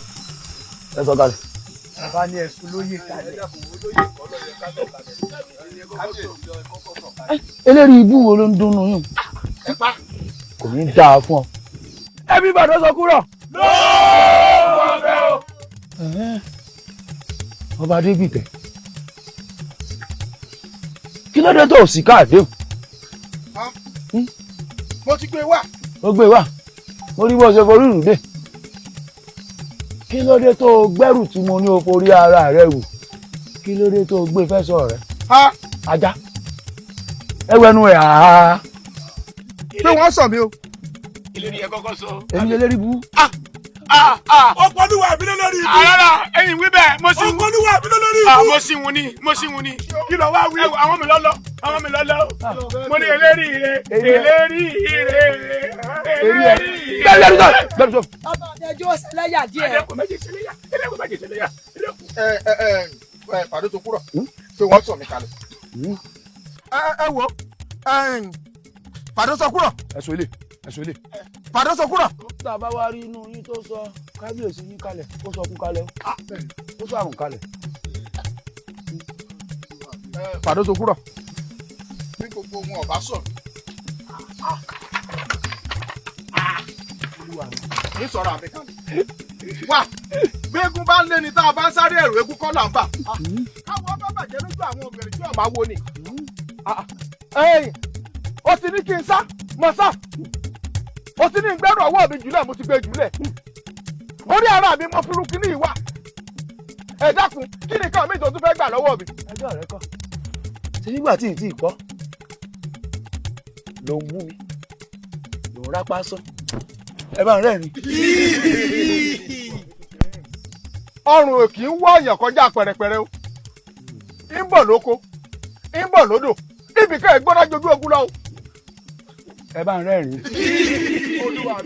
ẹ sọ kalẹ̀. bàbá ní ẹ̀sùn lóye kalẹ̀. eléyìí ibú wo ló ń dúnnú yín kò ní í dáa fún ọ. ẹbí Ìbàdàn sọ kúrò. ọba adégbìtẹ́ kí ló dé tó sì káàdéhùn. mo ti gbé wá. ó gbé wá mo rí bó ṣe forí rù dé. kí ló dé tó gbẹ́rù tí mo ní o forí ara rẹ wù kí ló dé tó gbé fẹsọ rẹ. ajá ẹwẹnu ẹ àá. pé wọ́n sọ mi o. ìlérí ẹ kọ́kọ́ sọ. èmi lè lérí bú. ọpọlúwa mi ló lórí ibu. àràrà ẹ̀yin wí bẹ́ẹ̀ mo sì wù. ọpọlúwa mi ló lórí ibu. mo sì wù ni mo sì wù ni. kí ló wá wí. àwọn mi lọ́lọ́ àwọn mi lọ́lọ́ mo ní eléri ire eléri ire eléri ire. bẹ́ẹ̀ni sọ. bàbá ẹjọ́ ṣẹlẹ́yà díẹ̀. ẹlẹ́kùn méjì ṣẹlẹ́yà ẹlẹ́kùn méjì ṣẹlẹ́yà. pàdé tó kúrò pé wọ́n sọ mi kalẹ̀. ẹ wo pàdé sọ kúrò. ẹ̀sùn ilé ẹ̀sùn ilé. pàdé sọ kúrò. tá a bá wá rí inú yín tó sọ kábíyèsí yín kalẹ̀ ó sọ kú kalẹ̀ ó sọ àrùn kalẹ̀. pàdé sọ kúrò. bí gbogbo wọn ọba sọ ní sọ̀rọ̀ àmì kan wá gbẹ́gun bá ń lé ni tá a bá ń sáré ẹ̀rù egun kọ́ là ń bà káwọn bá bàjẹ́ lójú àwọn obìnrin tí ọba wo ni. ó ti ní kí n sá mo sá ó ti ní gbẹ́rù ọwọ́ mi jùlẹ̀ mo ti gbé jùlẹ̀ orí ara mi mo fi ru kíní ìwà ẹ dákun kí ni káwọn méjì tó tún fẹ́ gbà lọ́wọ́ mi. ẹjọ́ rẹ kọ́ ṣe nígbà tí ì tí ì kọ́ ló ń mú mi ló ń rápá sán ẹ bá ń rẹ́rìn. ọrùn kì í wọ ọyàn kọjá pẹrẹpẹrẹ o ń bọ̀ lóko ń bọ̀ lódò ibì kan ìgbóná jojú ogun lọ o. ẹ bá ń rẹ́rìn.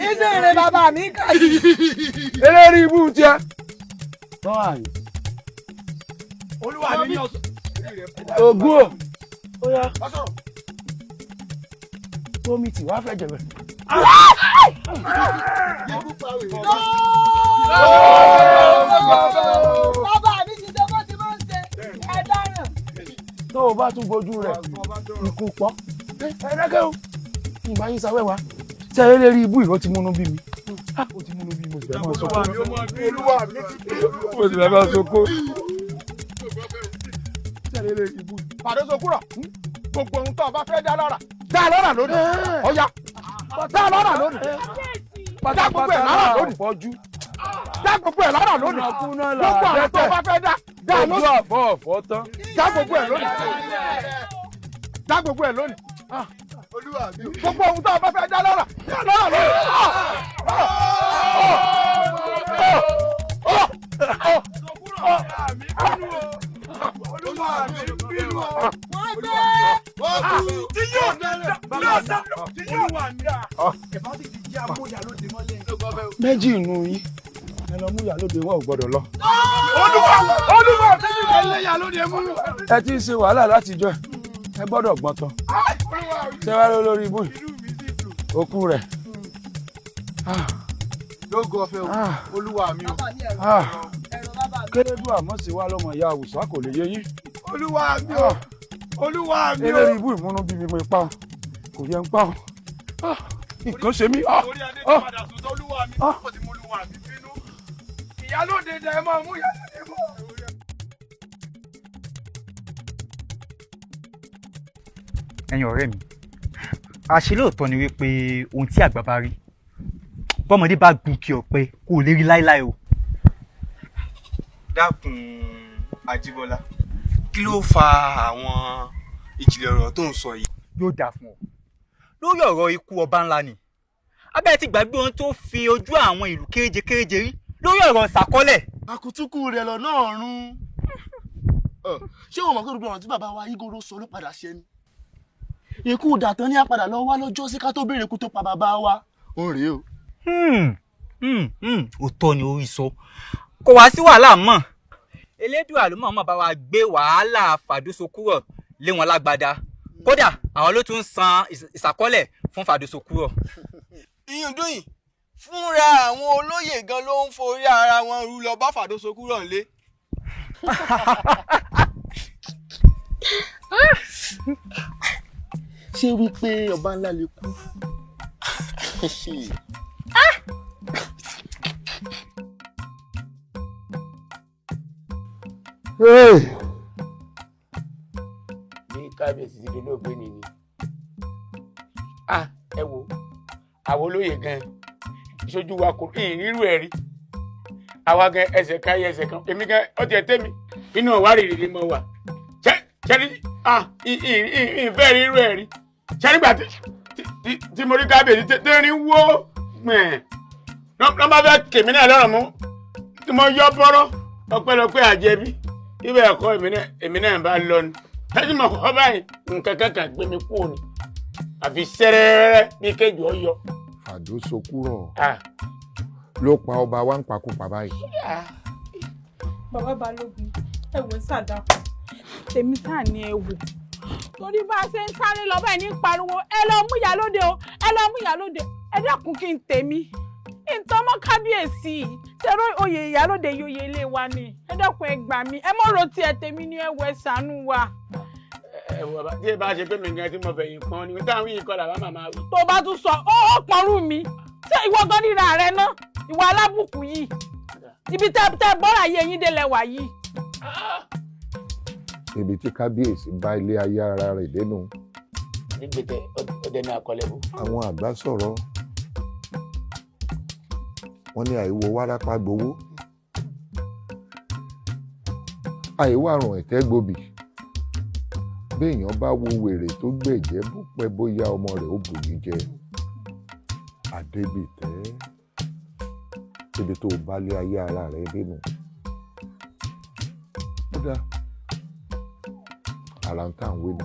iṣẹ́ ìrìn bàbá mi kà sí. eléyìí ibú tiẹ̀. tọ́ àyè. olúwa mi ní ọ̀sán. ògùn o ó yá tómi tì wá fẹ́ jẹ̀bẹ̀. bàbá mi ti ṣe bó ti máa ń ṣe ẹ dáràn. tó o bá tún fojú rẹ̀ ikú pọ̀ ẹ dákẹ́ o ìgbà yín sáwẹ́ wa tí ẹ lè rí ibú ìró ti múnú bí mi ó ti múnú bí mo sì fẹ́ máa sọ kó mo sì fẹ́ máa sọ kó tí ẹ lè rí ibú. pàdé sokúrọ̀ gbogbo ohun tó o bá fẹ́ dá lọ́rà lónìí ọ̀ya dá lọ́rà lónìí dá gbogbo ẹ̀ lọ́rà lónìí dá gbogbo ẹ̀ lọ́rà lónìí gbogbo àwọn tó o bá fẹ́ dá lónìí ojú àbọ̀ ọ̀fọ̀ tán dá gbogbo ẹ̀ lónìí dá gbogbo ẹ̀ lónìí gbogbo ohun tó o bá fẹ́ dá lọ́rà lónìí. Olúwa mi bínú o. wọ́n gbé. Tí yóò lọ́sà tí yóò wà ní à. Ẹ̀fọ́ ti di jẹ́ amúyà lóde mọ́lẹ̀. méjì inú yín ẹ lọ mú ìyálóde wọn ò gbọ́dọ̀ lọ. Olúwa ti ní ẹlẹ́yà lóde mú. ẹ ti ń ṣe wàhálà látijọ́ ẹ gbọ́dọ̀ gbọ́n tán ṣé wàá lọ lórí ibú òkú rẹ̀. lógo ọ̀fẹ́ o olúwa mi o. kérédù àmọ́ sí wa lọ́mọ ìyá àwùsá kò lè yé yín. olúwa mi o olúwa mi o. eléyìí ibú ìmúnú bí mi mo pa ọ́ kò yẹ ń pa ọ́ nǹkan ṣe mí. orí adé ti padà sùn tó olúwa mi kò tí mo olúwa mi bínú. ìyálóde dẹ ẹ máa mú ìyálóde bọ̀. ẹ̀yin ọ̀rẹ́ mi àṣìlóòótọ́ ni wípé ohun tí àgbà bá rí bọ́mọdé bá gun kí ọ̀pẹ kò lè rí láéláé o. dákun Ajíbọ́lá kí ló fa àwọn ìjìnlẹ̀ ọ̀rọ̀ tó ń sọ yìí. yóò dáa fún ọ lórí ọ̀rọ̀ ikú ọba ńlá ni abẹ́rẹ́ ti gbàgbé ohun tó fi ojú àwọn ìlú kéréje kéréje rí lórí ọ̀rọ̀ ìsàkọ́lẹ̀. àkútúkù rẹ̀ lọ náà rún. ṣé o mọ̀ pé gbogbo ọ̀rọ̀ tí bàbá wa Igoro sọ ló padà ṣe ni. ikú dàtán ní àpàdà lọ wá lọ́jọ́ sí ká tó béèrè ikú tó pa bàbá wa. ó rèé o. òótọ́ ni orí sọ kò wá sí wàhálà mọ́ elédùà ló mọ̀ bá wa gbé wàhálà fàdúsokúrọ̀ lé wọn lágbádá kódà àwọn ló tún san ìsàkọ́lẹ̀ fún fàdúsokúrọ̀. iyùn dùn yìí fúnra àwọn olóyè gan ló ń forí ara wọn rú lọ bá Fàdóso kúrò nílé. ṣé wípé ọba ńlá lè kú. bí kábíyèsí ti dolóògbé nìyí ẹ wo àwọn olóyè gan ìṣojú wa kò ìrírú ẹ rí àwa gan ẹsẹ̀ káyé ẹsẹ̀ kan èmi gan ọtí ẹ tẹmí inú ọwá rírì ni mo wà ṣẹni ìfẹ́ rírú ẹ rí ṣẹni gbà tí mo rí kábíyèsí tẹ́rín wó lọ́ bá fẹ́ kèmí náà lọ́rọ̀ mú tí mo yọ bọ́rọ́ ọpẹ́lọpẹ́ àjẹbí ibẹ̀ ẹ̀kọ́ èmi náà bá lọ ni ẹ̀sìn mọ̀ ọ́ báyìí nǹkan kankan gbé mi kú ni àfi sẹ́rẹ́rẹ́ bí kéjì ọ yọ. Fàdóso kúrò ló pa ọba wa ń pakúpa báyìí. bàbá balógun ẹ wò sàdákù tèmi sáà ní ẹ wò torí bá a ṣe ń sáré lọ báyìí ní pariwo ẹ lọ mú ìyálóde o ẹ lọ mú ìyálóde ẹ dákun kí n tèmi ìtọ́mọ kábíyèsí ṣẹ́rọ oyè ìyálóde yóye ilé wa ni ẹ dákun ẹ gbà mí ẹ mọ̀ ro tiẹ̀ tèmi ní ẹ wò ẹ ṣàánú wa. ẹ wò bá tí ẹ bá ṣe pé mi gan tí mo fẹ̀yìn kan ni táwọn yìí kọ́ làbá màmá wí. tó bá tún sọ ó pọ̀nrú mi ṣé ìwọ gan ríra rẹ ná ìwà alábùkù yìí ibi tẹ bọ́ra ayé yín délẹ̀ wà yìí. ibi tí kábíyèsí bá ilé ayé ara rẹ̀ dénú. nígbètè ọdẹ ní akọlẹ́bù. àwọn àgbà sọ̀rọ̀ wọ́n ní àìwo wárápá gbowó àìwò àrùn ẹ̀tẹ́ gbòbì béèyàn bá wo wèrè tó gbẹ̀jẹ́ bó pẹ́ bóyá ọmọ rẹ̀ ó bòyí jẹ Adébìtẹ́ ibi tó bá lé ayé ara rẹ̀ dénú. kódà ara ń tà ń wé ni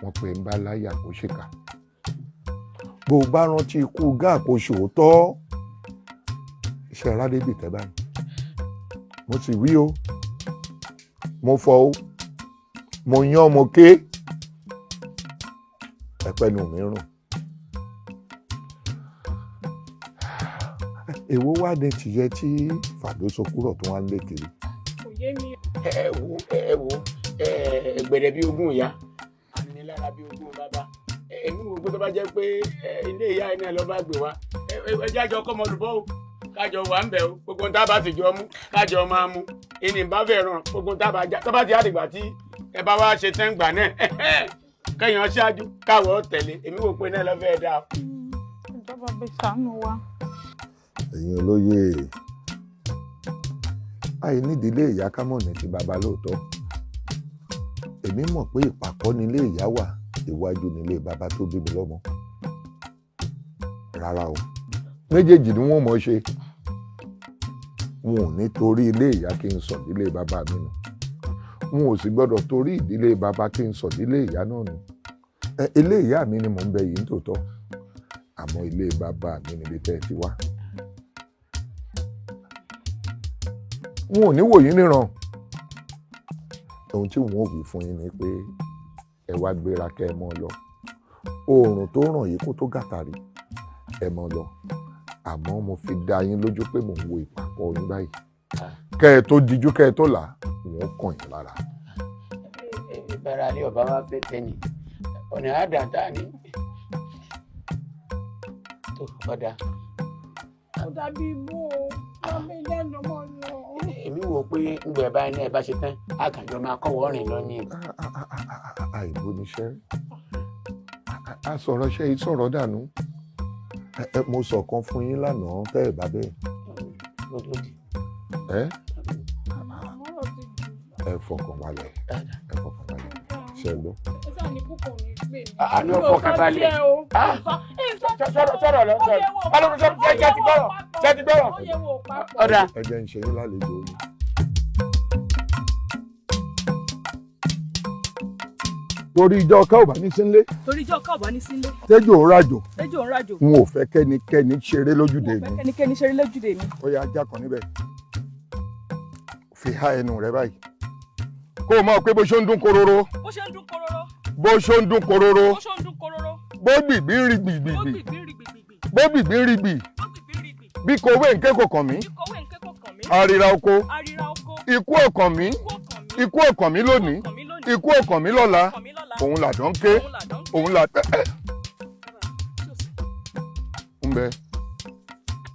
wọ́n pè ń bá láyà kó ṣèkà bó o bá rántí ikú gáàpọ̀ ṣòótọ́ iṣẹ́ Adébìtẹ́ báyìí mo sì wí o mo fọ o mo yán mo ké ẹpẹnu mi rùn. èwo wá ní tìyẹ tí Fàdóso kúrò tó wá ń lé kiri. kò yé mi. ẹ wo ẹgbẹ̀rẹ̀ bí ogún ìyá ànílára bí ogún bàbá èmi wò pé tó bá jẹ́ pé ilé ìyá iná lọ bá gbé wa ẹ jájọ kọ́ ọmọlùbọ́ o kájọ wà ń bẹ̀ o gbogbo ń tábà sì jọ mú kájọ máa mú ìní bá fẹ́ ràn gbogbo ń tábà já tó bá ti àdìgbà tí ẹ bá wá ṣe tẹ́ ń gbà náà kẹ́yìn ṣáájú káwọ́ tẹ̀lé èmi wò pé náà lọ fẹ́ dá o. ìjọba bẹ ṣàánú wa. ẹ̀yin olóyè àì nídìílé ìyá kámọ̀nì ti bàbá lóòótọ́ èmi mọ̀ pé ìpàkọ́ nílé ìyá wà iwájú nílé bàbá tó bí mi lọ́mọ rárá o méjèèjì ni wọ́n mọ̀ ṣe wọn ò ní torí ilé ìyá kí n sọ nílé bàbá mi nù wọn ò sì gbọ́dọ̀ torí ìdílé bàbá kí n sọ nílé ìyá náà nù ilé ìyá mi ni mò ń bẹ yìí nítòótọ́ àmọ́ ilé bàbá mi níbi tẹ́ ẹ ti wá wọn ò ní wò yín níran ohun tí wọn ò wí fún yín ni pé ẹ wá gbéra kẹ́ ẹ mọ́ lọ oòrùn tó ràn yìí kó tó gàtàrí ẹ mọ́ lọ àmọ́ mo fi dá yín lójú pé mò ń wo ìpàkọ́ yín báyìí kẹ́ ẹ tó dijú kẹ́ ẹ tó là wọ́n kàn yín lára. ìbára ilé ọba wa fẹ́ tẹ́ni ọ̀nà àdàtà ni tó ọ̀dà. ó dàbí ibú o ọmọ ilé ẹ̀dọ́ mọ́ lọ. èmi wò pé ngbọ̀ ẹ̀ báyìí náà ẹ bá ṣe tán àkànjọ máa kọ́wọ́ rìn lọ ní. àìbóníṣẹ́ a sọ̀rọ̀ ṣe ìsọ̀rọ̀ dànù mo sọ kan fún yín lánàá tẹ́ ẹ̀ bá bẹ́ẹ̀. ẹ fọkàn balẹ̀ ṣe lọ. àní ọkàn balẹ̀ sọ̀rọ̀ lọ sọ̀rọ̀ balógun sọ̀rọ̀ jẹ́ ti gbọ́rọ̀ jẹ́ ti gbọ́rọ̀ ọ̀dà. ẹ jẹ́ ń ṣe yín lálejò yín. torí ìjọ ọkọ ò bá ní sínlé. torí ìjọ ọkọ ò bá ní sínlé. tẹ́jọ́ ń rajò. tẹ́jọ́ ń rajò. n ò fẹ́ kẹ́nikẹ́ni ṣeré lójúde mi. n ò fẹ́ kẹ́nikẹ́ni ṣeré lójúde mi. ó yá ajá kan níbẹ̀ fi há ẹnu rẹ báyìí kó o mọ̀ pé bó ṣe ń dún kororo. bó ṣe ń dún kororo. bó ṣe ń dún kororo. bó ṣe ń dún kororo. bó gbìgbì ń rí gbìgbìgbì. bó gbìgbì ń rí gbìgbì. bóbìgbín rí gbì bí kòwé nké kò kàn mí àrìrà oko ikú ọkàn mi ikú ọkàn mi lónìí ikú ọkàn mi lọ́la òun làdán ké òun là ń bẹ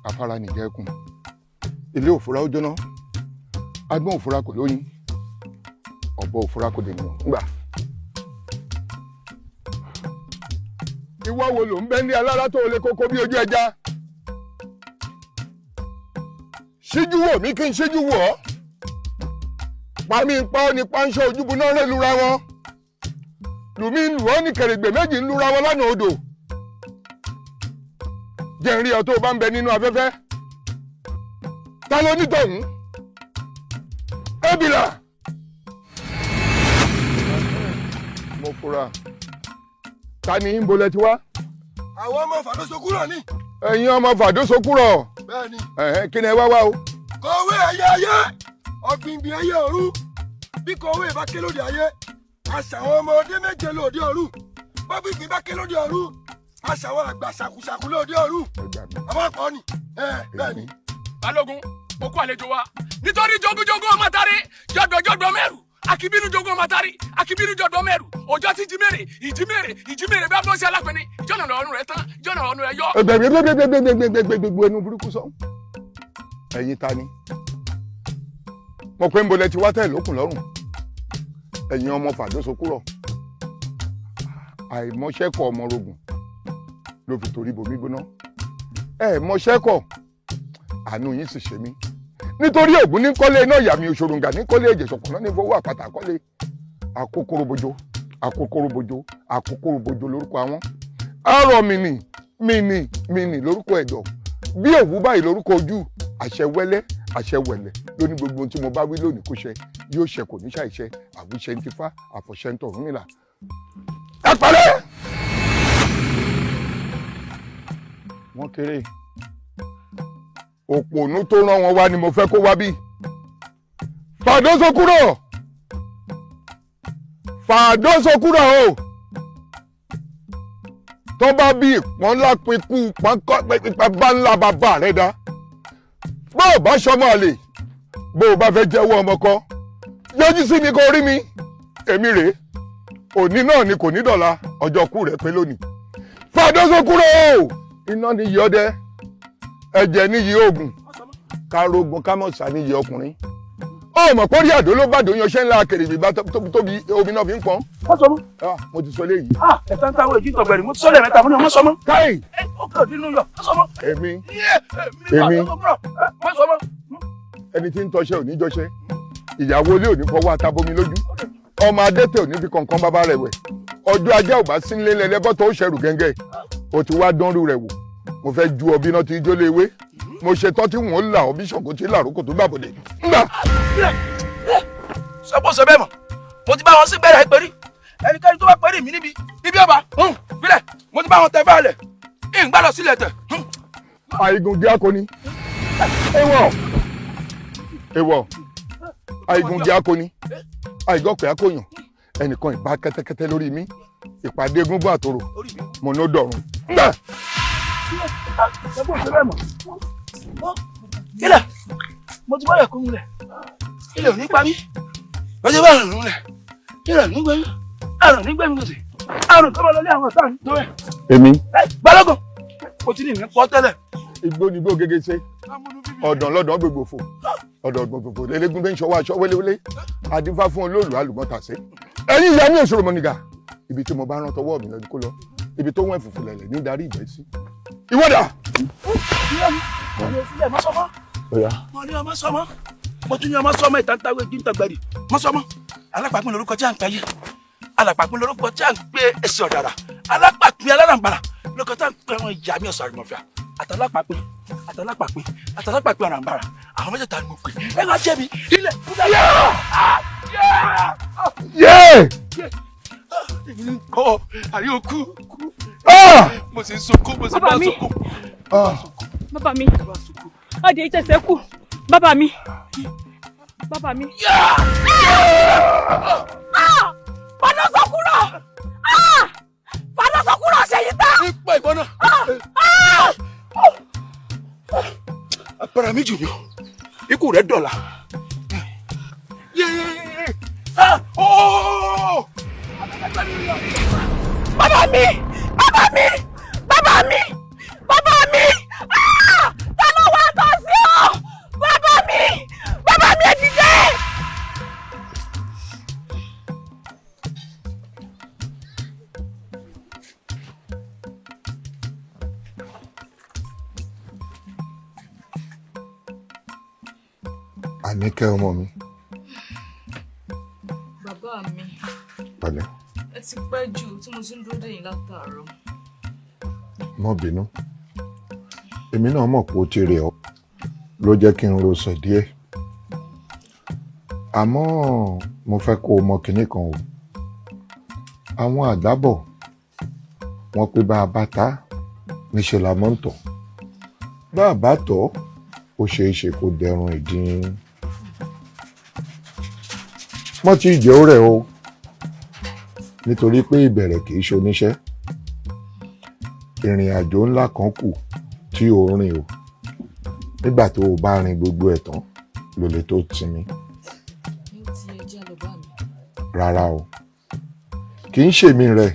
afárá nìjẹkùn ilé òfurá ó jóná agbọn òfurá kò lóyin ọ̀bọ òfurá kò dènìyàn ńgbà. ìwọ wo ló ń bẹ ní alára tó lè kókó bí ojú ẹja ṣíjú wò mí kí n ṣíjú wò ọ́ pàmí ń pa ọ́ ní páńṣọ ojúbu náà rẹ̀ lura wọn lùmí ń lù ọ́ ní kèrègbè méjì ń lura wọn lánàá odò jẹ́ ń rí ọ tó o bá ń bẹ nínú afẹ́fẹ́ ta ló ní tọ̀hún ébìlà mo fura ta ni ń bolẹ̀ tiwa. àwọn ọmọ fàdósókúrọ̀ ni. ẹ̀yin ọmọ fàdósókúrọ̀. bẹ́ẹ̀ni. kí ni ẹ wá wá o. kọ̀wé ẹyẹ ayé ọ̀gbìngbìn ẹyẹ ọ̀run bí kọ̀wé bá ké lóde ayé àṣà àwọn ọmọdé méje lóde ọ̀run bọ́bìgbìn bá ké lóde ọ̀run àṣà àwọn àgbà ṣàkúṣàkú lóde ọ̀run àwọn àpọ̀ ni bẹ́ẹ̀ni. balógun ó kó àlejò wa nítorí jogunjogun ọmọ tari jọdọjọdọ mẹ́rù akibinu jogun ọmọ tari akibinu jọdọ mẹ́rù ọjọ́ tí ìjímèrè bá bọ́ sí Alápinni ìjọ́nà ọ̀run rẹ̀ tán ìjọ́nà ọ̀run rẹ̀ yọ. gbẹgbẹgbẹgbẹgbẹgbẹgbẹ ẹnu burúkú sọ ẹ̀yin ta ni mo pé ń bolẹ̀ ti wá tẹ̀ lókun lọ́rùn ẹ̀yin ọmọ fàdósókúrọ̀ àìmọṣẹ́kọ̀ ọmọ rogun ló fi torí bomi gbóná ẹ mọṣẹ́kọ̀ àánú yín sì ṣe mí nítorí Ògún ní kọ́lé iná ìyá mi òṣòròǹgà ní kọ́lé ẹ̀jẹ̀ ṣọ̀pọ̀nà ní fowó àpáta kọ́lé àkókòròbòjò lórúkọ àwọn àárọ̀ mìnì lórúkọ ẹ̀dọ̀ bí òwú báyìí lórúkọ ojú àṣẹ wẹ̀lẹ̀ lóní gbogbo ohun tí mo bá wí lónìí kó ṣẹ yóò ṣẹ kò ní ṣàìṣẹ àwíṣẹ ń tifá àfọ̀ṣẹ ń tọ̀rún nílà. ẹ parẹ́. wọ́n kéré òpònú tó rán wọn wá ni mo fẹ́ kó wá bí. fàdósókúrọ̀ o tó bá bí ìpọ́n ńlá pinkú pípa bá ńlá bàbá rẹ̀ dá bó o bá ṣọmọ àlè bó o bá fẹ́ jẹ́wọ́ ọmọ kọ́ yọjú sí mi kó rí mi èmi rèé òní náà ni kò ní dọ̀la ọjọ́ kú rẹ̀ pé lónìí. fàdósókúrọ̀ o iná níyì ọdẹ ẹ̀jẹ̀ níyì oògùn kárógun kámọ̀sá níyì ọkùnrin ó mọ̀ pórí àdó ló bàdó yanṣẹ́ ńlá kèrèbí bá tóbi omi náà fi ń pọ́n. wọ́n sọ mọ́. mo ti sọ léyìí. ẹ̀ta ń táwọn èjì tọ̀gbẹ̀rì mo ti sọ́lẹ̀ mẹ́ta mo ní ọmọ sọmọ. káì. ó kàn nínú yọ wọ́n sọmọ. èmi wọ́n sọmọ. ẹni tí ń tọ́ṣẹ́ ò ní jọṣẹ́ ìyàwó ilé ò ní fọwọ́ atabomi lójú ọmọ adẹ́tẹ̀ ò ní fi kọ̀ọ̀kan bàbá rẹ̀ wẹ̀ ọjọ́ ajá ò bá sí nílé lẹ́lẹ́bọ́ tó ṣẹ̀rù gẹ́gẹ́ o ti wá dánrú rẹ̀ wò mo fẹ́ ju ọbí náà ti jó lé ewé mo ṣe tán tí wọ́n là ọbí ṣọ̀kò tí làrókò tó gbàbọ̀dé. sọ́pọ̀ sọ bẹ́ẹ̀ mọ̀ mo ti bá wọn sí gbẹ́rẹ́ ìpẹ́rí ẹnikẹ́ni tó bá pẹ́rí mi níbi ọba bílẹ̀ mo ti bá wọn tẹ báàlẹ̀ ìgbà lọ sílẹ̀ tẹ̀. àìgùn di akọni ewọ àìgùn di akọni àìgọ́pẹ̀ akọyàn ẹnìkan ìbá kẹ́tẹ́kẹ́tẹ́ lórí mi ìpàdé egungun àtòrò mo ní ó dọ̀run. kílẹ̀ mo ti bọ́lẹ̀ kún lẹ̀ ilẹ̀ ò ní pa mí lọ́jọ́ bá rùn lẹ̀ ilẹ̀ ò ní gbẹ́mí àrùn ní gbẹ́mí lọ́sẹ̀ àrùn tó bá lọ lé àwọn ọ̀tá tó ẹ̀. èmi. balógun mo ti ní ìmí pọ́ tẹ́lẹ̀. igbó ni igbó gẹ́gẹ́ ṣe ọ̀dàn lọ́dàn gbogbo ọ̀dọ̀ gbogbo lélẹ́gùn bẹ́ẹ̀ ń ṣọwọ́ aṣọ wéléwélé adífá fún olóòlù àlùmọ́tàṣe ẹ̀yin ìyá mi òṣòro mọ́nìgà ibi tí mo bá rán tọwọ́ mi lọ́dún kó lọ ibi tó wọ́n ẹ̀fùfù lẹ̀lẹ̀ ní darí ìgbẹ́ sí. ìwọ́dà. mo ní ọmọ sọmọ mo tún ní ọmọ sọmọ ìtàntàwé jíntàgbẹ̀rì mọ sọmọ alápàpín lórúkọ tí a ń payé alápàpín lórúkọ tí a ń gbé ẹsẹ̀ ọ̀dàrà alápàpín alárànbarà lórúkọ tí a ń pẹ́ wọn ìyá mi ọ̀sán àrùmọ̀fẹ́ àtàlápàpín ọ̀rànbarà àwọn mẹ́tẹ̀ẹ̀ta ni mo pè ẹ máa jẹ́ mi ilẹ̀ fúnra kọ́ àrí okú mo sì sunkún mo sì bá sunkún. bàbá mi adé ìtẹ̀sẹ̀ kù bàbá mi. Fàdósókúrọ̀ ṣèyí tán. ipa ìbọn náà. gbẹ̀mí jù mí o ikú rẹ̀ dọ̀la. Bàbá mi! Bàbá mi! Bàbá mi! Bàbá mi! Ta ló wá tọ́ sí ọ? Bàbá mi! Bàbá mi ẹ dìde! Àníkẹ́ ọmọ mi. Bàbá mi. Pẹ̀lẹ́. Ẹ ti pẹ́ jù tí mo ti ń dúró dè yín látàárọ̀. Má bínú. Èmi náà mọ̀ pé ó ti rẹ̀ ọ́ ló jẹ́ kí n rosọ̀ díẹ̀. Àmọ́ mo fẹ́ kó o mọ kinní kan o. Àwọn àgbábọ̀ wọ́n pé bá a bá ta níṣẹ́ la mọ́ ń tọ̀. Bá a bá tọ̀ ó ṣeé ṣe kó dẹrùn ìdín. Mọ́ tí ìjẹ́ ó rẹ̀ o nítorí pé ìbẹ̀rẹ̀ kì í ṣoníṣẹ́. Ìrìn àjò ńlá kan kù tí o rìn o. Nígbà tó o bá rin gbogbo ẹ̀ tán ló lè tó sinmi. Rárá o kì í ṣèmi rẹ̀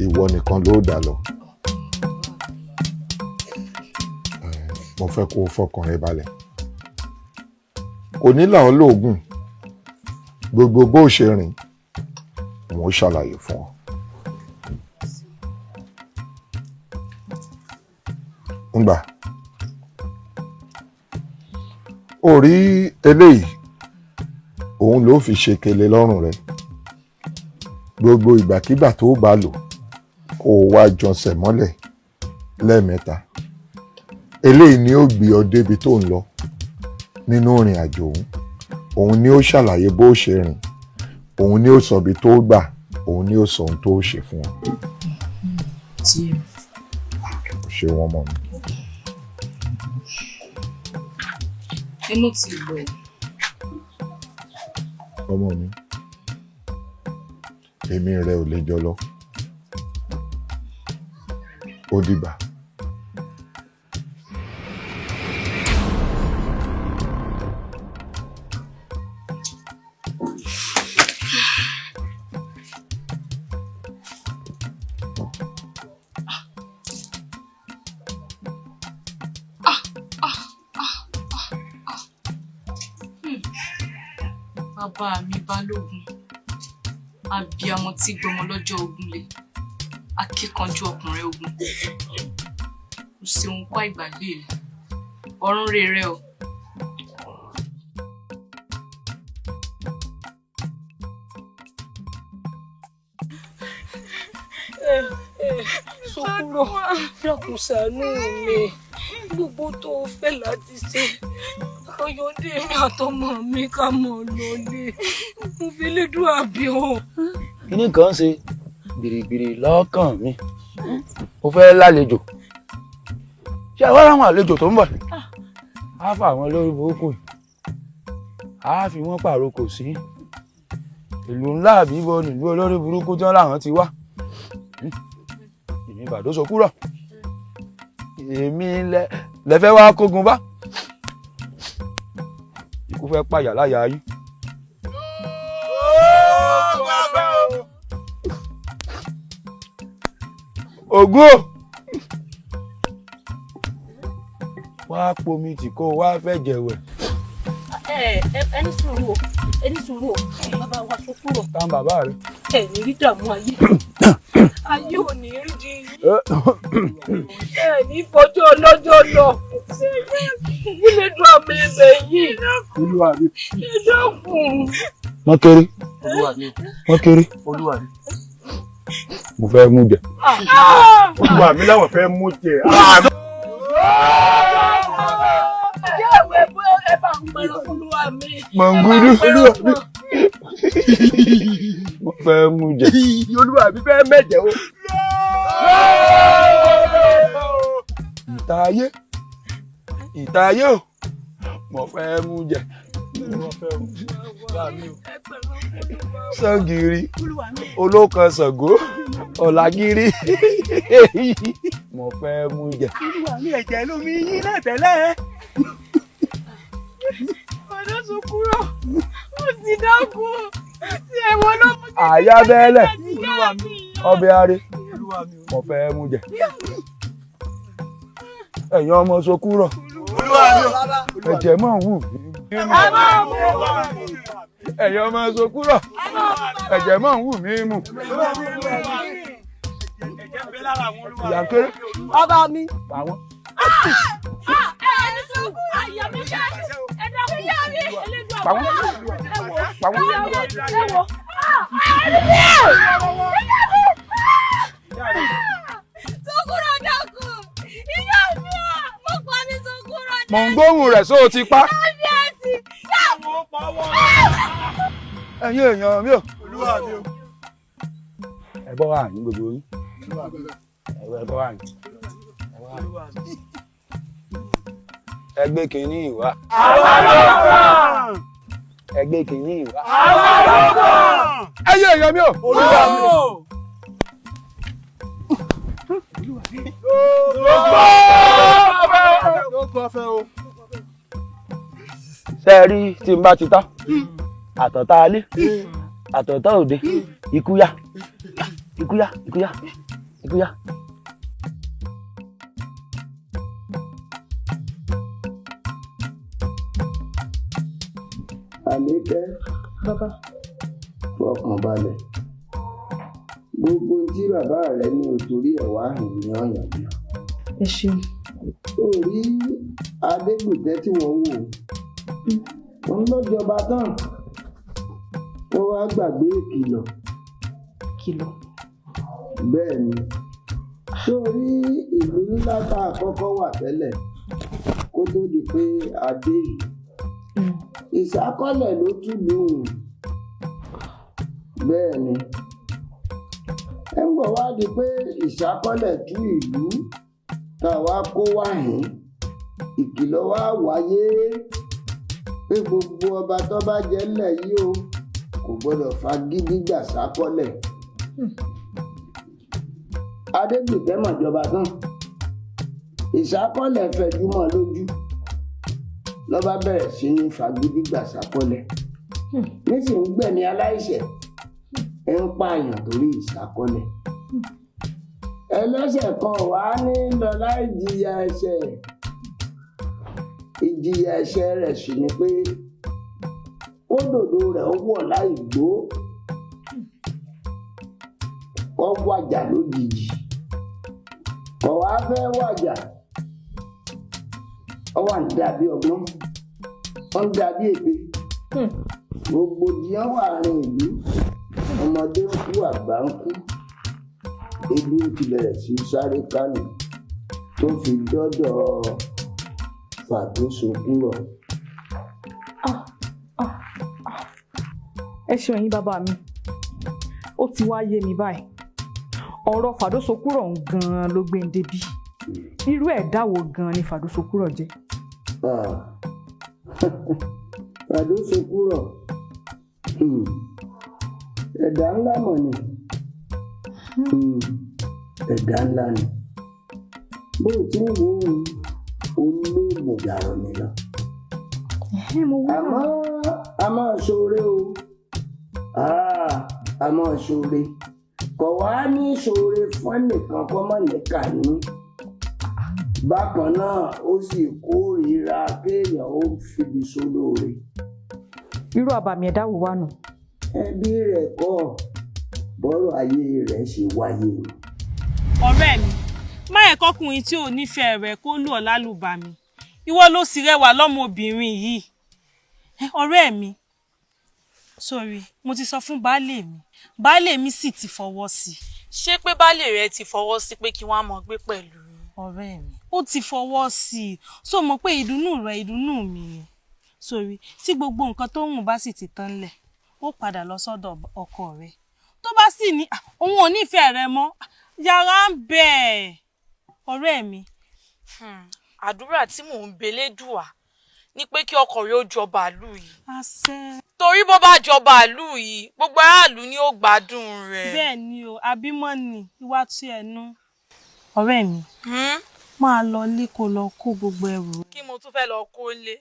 ìwọ nìkan ló dá lọ. Mo fẹ́ kó o fọkàn rẹ balẹ̀. Kò ní là ọ́ lóògùn gbogbo bó ṣe rìn mo ṣàlàyé fún ọ. Ngbà ó rí eléyìí òun ló fi ṣe kele lọ́rùn rẹ gbogbo ìgbàkígbà tó bá lò kó o wá jọsẹ̀ mọ́lẹ̀ lẹ́ẹ̀mẹ́ta. Eléyìí ni ó gbé ọ débi tó ń lọ nínú ìrìn àjò òun ni ó ṣàlàyé bó ṣe rìn òun ni ó sọ ibi tó gbà òun ni ó sọ ohun tó ṣe fún ọ. Ṣé wọ́n mọ̀ mi? Inú ti lọ. Ọmọ mi èmi rẹ ò lè jọ lọ. Ó dìgbà. Bàbá mi Balógun, abiyamọ tí gbọmọ lọ́jọ́ ogun le, akíkanjú ọkùnrin ogun. Kò sí ohun kọ́ ìgbàgbé mi, ọ̀run rere o. Sokuro, dákun ṣàánú mi, gbogbo tó fẹ́ láti ṣe. Oyọ̀dé mi àtọmọ mi ká mọ̀ lọ́lé. Mo fi lédùn àbí o. Kíní kan ṣe gbìrìgbìrì lọ́kàn mi. Mo fẹ́ lálejò. Ṣé àwọn àwọn àlejò tó ń bọ̀? Á fà wọ́n lórí burúkú yìí. Á fi wọ́n pàrokò sí ìlú ńlá àbíbo nílùú olórí burúkú tí wọ́n láwọn ti wá. Èmi Bàdó Sokuro. Èmi lẹ́fẹ́ wá kógun bá. Ikú fẹ́ pàyà láyà yín. Ògún o wá pomi tí kò wá fẹ́ jẹ̀wẹ̀. Ẹni sùúrù o, ẹni sùúrù o, bàbá wa Sokuro. Tá ń bàbá rẹ. Ẹ̀ní rí dààmú ayé. Ayé ò ní rí di yín. Ẹ̀ní fọjọ́ ọlọ́jọ́ lọ. Ilé dùn àmì ibẹ̀ yìí. Olúwa mi. Ẹ dákun. Wọ́n kéré. Olúwa mi. Wọ́n kéré. Olúwa mi. Mo fẹ́ mú jẹ. Olúwa mi láwọn fẹ́ mú jẹ. Ẹ bá ń pẹ̀lú Olúwa mi. Mọ̀ngúdú. Olúwa mi. Mo fẹ́ mú jẹ. Olúwa mi fẹ́ mẹ́jẹ̀ o. Ìtayé. Ìtayé o. Mo fẹ́ mú jẹ. Sangiri olókan Ṣàngó Ọ̀làgírí mo fẹ́ mú jẹ. olúwa mi ẹ̀jẹ̀ lómi yín náà tẹ́lẹ̀. ọ̀dọ́ sùn kúrò ó ti dákú tí ẹ̀wọ̀n ló mú kí àyà bẹ́ẹ̀lẹ̀ ọbẹ̀ arẹ mo fẹ́ mú jẹ. ẹ̀yin ọmọ Sokúrọ̀ ẹ̀jẹ̀ mọ̀ ń wù mí. ẹ̀yin ọmọ Sokúrọ̀ ẹ̀jẹ̀ mọ̀ ń wù mí mu. ìyá kéré. ọba mi. àwọn. Pàwọn. Sokúrọ̀ dákun, ìyá mi à, mo pa ní Sokúrọ̀. mò ń gbóhùn rẹ̀ só o ti pa. ẹ̀yin èèyàn mi ò. ẹ bọ́ wà ní gbogbo yín. ẹ bọ́ wà ní. ẹgbẹ́ kìíní ìwà. ẹgbẹ́ kìíní ìwà. ẹ̀yin èèyàn mi ò. ṣé ẹ rí tí n bá ti tán àtọ̀tá alé àtọ̀tá òde ikúyà ikúyà ikúyà ikúyà. Àlékẹ́ fọkàn balẹ̀ gbogbo tí bàbá rẹ ní òtórí ẹ̀ wá hàn ní ọ̀yàn bí. ẹ ṣeun. ó rí adégbùtẹ́ tí wọ́n wò wọ́n lọ́jọba tán wọ́n wá gbàgbé ìkìlọ̀. kìlọ̀. bẹ́ẹ̀ ni sórí ìlú ńlá tá a kọ́kọ́ wà tẹ́lẹ̀ kó tó di pé adé yìí ìṣákọ́lẹ̀ ló túlù ún. bẹ́ẹ̀ ni ẹ ń bọ̀ wá di pé ìṣákọ́lẹ̀ tú ìlú tá a wá kó wáhìn ìkìlọ̀ wá wáyé pé gbogbo ọba tó bá jẹ́ ńlẹ̀ yìí o kò gbọ́dọ̀ fagídí gbà ṣákọ́lẹ̀. adégbìtẹ́ mọ̀jọba tán ìṣákọ́lẹ̀ fẹ̀jú mọ́ lójú lọ́ba bẹ̀rẹ̀ sí ní fagídí gbà ṣákọ́lẹ̀ nísìnyí gbẹ̀mí aláìṣẹ̀ ẹ ń pààyàn torí ìṣákọ́lẹ̀. ẹlẹ́ṣẹ̀ kan wà ní lọ láì jìyà ẹ̀ṣẹ̀ ìjìyà ẹ̀ṣẹ̀ rẹ̀ sì ni pé kó dòdò rẹ̀ ó wọ̀ láì gbó kó wàjà lójijì kó wá fẹ́ wàjà ó wà ní dàbí ọgbọ́n ó ń dàbí èpè rògbòdìyàn wà rìn ìlú ọmọdé ń kú àgbà ń kú ebi ó ti bẹ̀rẹ̀ sí sáré kánò tó fi dọ́dọ̀ Fàdósokúrọ̀. ẹ ṣeun ẹ̀yin bàbá mi ó ti wá yé mi báyìí ọ̀rọ̀ Fàdósokúrọ̀ gan-an ló gbé ń débí irú ẹ̀dá wo gan-an ni Fàdósokúrọ̀ jẹ́. Fàdósokúrọ̀ ẹ̀dá ńlá mọ̀ ni ẹ̀dá ńlá ni bó o ti ń wo olóògùn yàrá mi lọ. àmọ́ a máa ṣoore o a máa ṣoore kò wá ní ṣoore fún ẹnìkan kọ́ mọ̀ nìkan ní bákan náà ó sì kórìíra kéèyàn ó fibi sólóore. irú àbàmì ẹ̀dá wo wá nù. ẹbí rẹ̀ kọ́ bọ́rọ̀ ayé rẹ̀ ṣe wáyé. ọ̀rẹ́ mi má yẹ kọkùnrin tí ò nífẹ̀ẹ́ rẹ̀ kó lù ọ́ lálùbami ìwọ ló sì rẹwà lọ́mọbìnrin yìí. ọ̀rẹ́ mi sorry mo ti sọ fún baálé mi sì ti fọwọ́ sí. ṣé pé baálé rẹ ti fọwọ́ sí pé kí wọ́n á mọ gbé pẹ̀lú ọ̀rẹ́ mi. ó ti fọwọ́ sí i so mọ̀ pé ìdùnnú rẹ ìdùnnú mi ni sorry tí gbogbo nǹkan tó hùn bá sì ti tán lẹ̀ ó padà lọ sọ́dọ̀ ọkọ rẹ̀ tó bá sì ní òun ò nífẹ̀ẹ́ rẹ mọ́ yàrá ń bẹ̀ ọ̀rẹ́ mi. àdúrà tí mò ń belédùà ni pé kí ọkọ rẹ ó jọ bàálù yìí. torí bó bá jọ bàálù yìí gbogbo aráàlú ni ó gbádùn rẹ̀. bẹ́ẹ̀ ni o àbímọ ni ìwà tí ẹ nú. ọ̀rẹ́ mi máa lọ lé kó lọ kó gbogbo ẹrù. kí mo tún fẹ́ lọ kó lé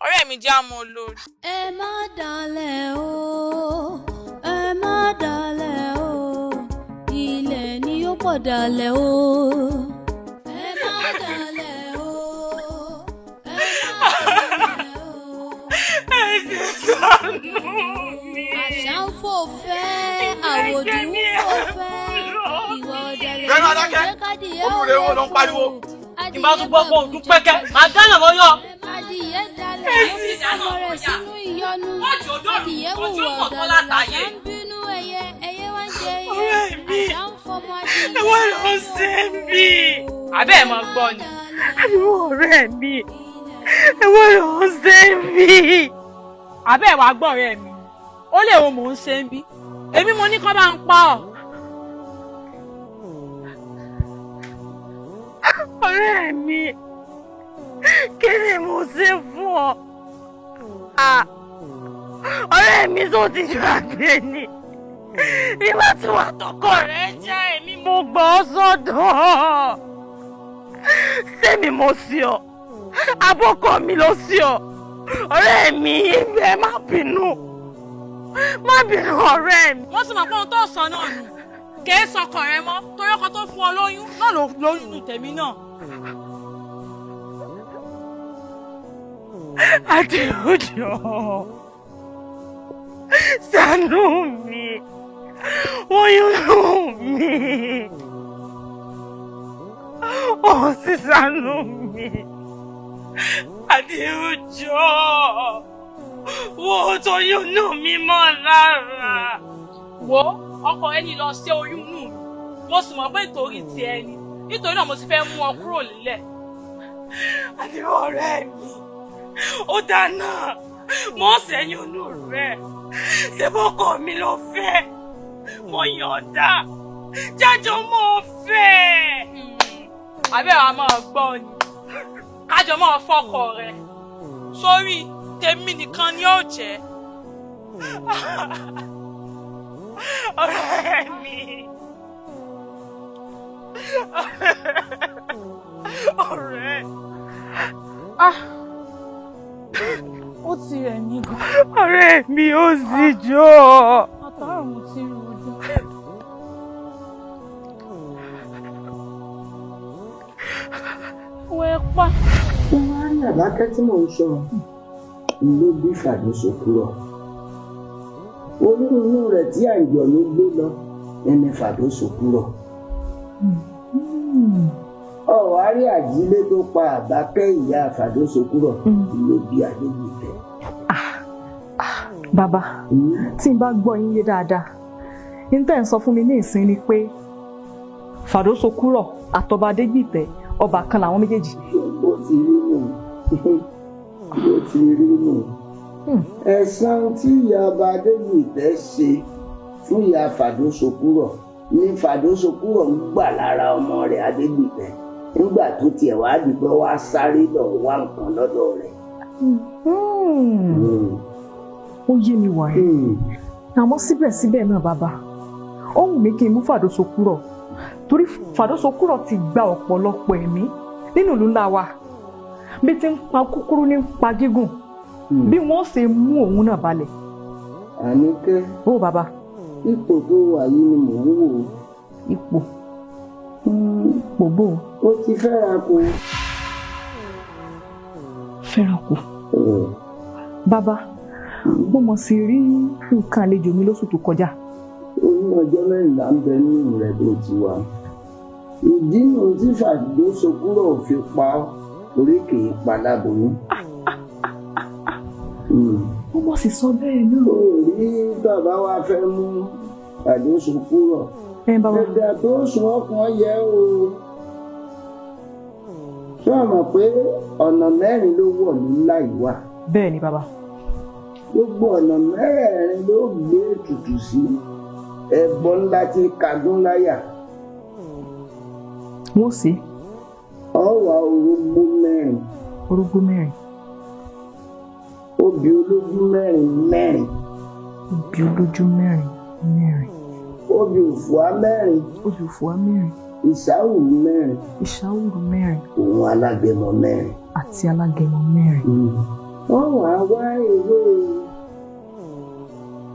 ọ̀rẹ́ mi já mọ́ lórí. ẹ má dalẹ̀ o ẹ má dalẹ̀ o ilẹ̀ ni yóò pọ̀ dalẹ̀ o ẹ má dalẹ̀ o ẹ má dalẹ̀ o. ẹ ti sọnù mi. àṣà ń fò fẹ́ àwòdì ń fò fẹ́ ìwà ọ̀dàlẹ̀ Bẹ́ẹ̀ni adákẹ́, olùrè wo ló ń pariwo? Ìbá tún gbọ́ pé òun pẹ́kẹ́, màá dáná mọ́ yọ. adìyẹ dalẹ̀ ó fi ọmọ rẹ̀ sínú ìyọnu adìyẹ wùwà ọ̀dàlẹ̀ àṣà ń bínú ẹyẹ wá ń jẹ àṣà ń fọmọ adìyẹ. ẹ wọ́n lọ ṣe mí. àbẹ́ ẹ̀ máa gbọ́ ni. àbúrò ọ̀rẹ́ mi ẹ wọ́n lọ ṣe mí. àbẹ́ ẹ̀ wá gbọ́ ọ̀rẹ́ mi ó lè wo mò ń ṣe ń bí èmi mo ní kọ́ bá ń pa ọ́. ọ̀rẹ́ mi kí ni mo ṣe fún ọ? ọ̀rẹ́ mi tó ti gbàgbé ni nígbà tí wàá tọkọ rẹ̀ já èmi mo gbọ́ ọ sọ́dọ̀ sẹ́mi mo sí ọ abọ́kọ mi ló sí ọ ọ̀rẹ́ mi ẹ má bínú ọ̀rẹ́ mi. wọ́n sì mọ̀ pé ohun tó sọ náà nù kìí sọkọ rẹ mọ́ torí ọkọ tó fún ọ lóyún náà ló lóyún nù tèmi náà. Adéojọ ṣàánú mi oyún nù mí ó sì ṣàánú mi Adéojọ wo tó yún nù mí mọ́ lára. wo ọkọ ẹni lọ ṣe oyún nù mo sì mọ̀ pé nítorí ti ẹni nítorí náà mo ti fẹ́ mú ọ kúrò nílẹ̀. àdìrò ọ̀rẹ́ mi ó dáná mo ṣẹ́yìn onú rẹ̀ ṣé bọ́kọ mi ló fẹ́ mo yọ̀ǹda jájọ mo fẹ́. àbẹ́ wa máa gbọ́ ni kájọ máa fọkọ rẹ̀ sórí tèmi nìkan ni ó jẹ́. ọ̀rẹ́ mi ọ̀rẹ́ ó ti rẹ̀ mí gan. ọ̀rẹ́ mi ó sì jọ. àtàrà mo ti rò ó jọ. wẹ́ẹ́ pa. wọ́n á rí àbákẹ́ tí mò ń sọ ló bí Fàdósòkúrọ̀ oyún inú rẹ̀ tí àìjọ ló gbé lọ ẹni Fàdósòkúrọ̀ ọ̀hárí àjílé tó pa àbákẹ́ ìyá Fàdósòkúrọ̀ ló bí Adégbìtẹ́. bàbá tí n bá gbọ́ yín yé dáadáa ní tẹ́ ń sọ fún mi ní ìsìn ni pé Fàdósòkúrọ̀ àtọba Adégbìtẹ́ ọba kan làwọn méjèèjì. bó ti rí nù ẹ̀san tí ìyá ọba Adégbìtẹ́ ṣe fún ìyá Fàdósòkúrọ̀ ní Fàdósòkúrọ̀ ń gbà lára ọmọ rẹ̀ Adégbìtẹ́ nígbà tó tiẹ̀ wá dìgbọ́ wá sáré lọ wá nǹkan lọ́dọ̀ rẹ̀. ó yé mi wàyí àmọ́ síbẹ̀síbẹ̀ náà bàbá ó wù mí kí n mú Fàdósòkúrọ̀ torí Fàdósòkúrọ̀ ti gba ọ̀pọ̀lọpọ̀ ẹ̀mí nínú ìlú ńlá wa bí ti ń pa kúkúrú ní pa gígùn bí wọ́n ṣe mú òun náà balẹ̀. Àníkẹ́. ó bàbá. ipò tó wà yìí ni mò ń wò ó. ipò. ipò bò ó. ó ti fẹ́ra kù. fẹ́ra kù. bàbá mo mọ̀ sí rí nǹkan àlejò mi lóṣù tó kọjá. oyún ọjọ́ mẹ́rìnlá ń bẹ nínú rẹ̀ bó ti wà. ìdí nù tí Fàdósòkúrọ̀ fi pa orí kì í paláboyún. ó mọ̀ sí sọ bẹ́ẹ̀ náà. ó rí bàbá wa fẹ́ mú Fàdósòkúrọ̀. ẹ̀dà tó sùn ọkàn yẹ o. ṣé o mọ̀ pé ọ̀nà mẹ́rin ló wọ̀ ní láì wà. bẹ́ẹ̀ ni bàbá. gbogbo ọ̀nà mẹ́rẹ̀ẹ̀rin ló gbé ètùtù sí ẹbọ ńlá tí kagún láyà. wọ́n sì. ọ̀wà orógbó mẹ́rin. orógbó mẹ́rin. obì olójú mẹ́rin. obì olójú mẹ́rin. obì òfúà mẹ́rin. obì òfúà mẹ́rin. ìsáwùrú 4. ìsáwùrú 4. òun alágẹmọ 4. àti alágẹmọ 4. wọ́n wá wá ewé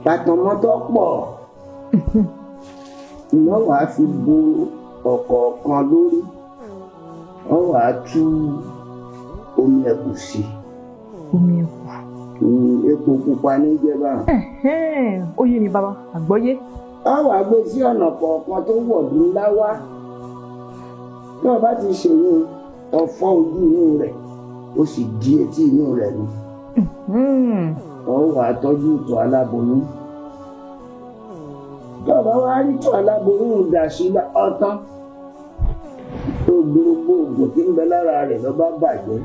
pàtàmọ́tọ́ pọ̀ wọ́n wá fi bo ọ̀kọ̀ọ̀kan lórí wọ́n wá tú omi ẹ̀kú sí. omi ẹ̀kú. epo pupa ní jẹba. ó yé mi bàbá àgbọ́yé. wọ́n wá gbé sí ọ̀nà kọ̀ọ̀kan tó wọ̀dú ńlá wá tí wọ́n bá ti ṣèyí ọ̀fọ̀ ojú inú rẹ̀ ó sì di etí inú rẹ̀ nù. wọ́n wá tọ́jú ìtọ̀ aláboyún. tọ́ba wá rí ìtọ̀ aláboyún dà sí ọtán tó gbogbo oògùn tí ń bẹ lára rẹ̀ ló bá bàjẹ́.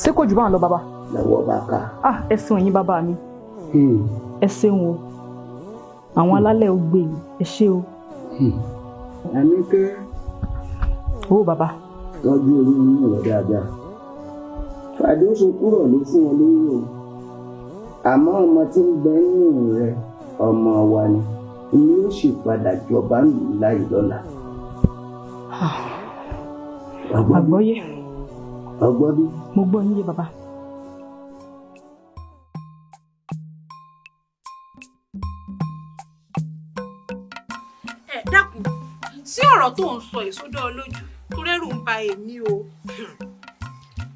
ṣé kò jù bá ń lọ bàbá. lọ́wọ́ bá ká. ẹ ṣeun yín bàbá mi. ẹ ṣeun o àwọn alálẹ̀ ò gbé yìí ẹ ṣé o. Àníkẹ́. ó bàbá. tọ́jú orí inú rẹ̀ dáadáa. Fàdóso kúrò ló fún wọn lórí o àmọ́ ọmọ tí ń bẹ nínú rẹ̀ ọmọ wa ni ni ó sì padà jọba nù láì lọ́la. àgbọ́yé. ọgbọ́n bí. mo gbọ́ níyé bàbá. dákun sí ọ̀rọ̀ tó ń sọ ìsódò olójú torẹ́rù ń ba èmi o.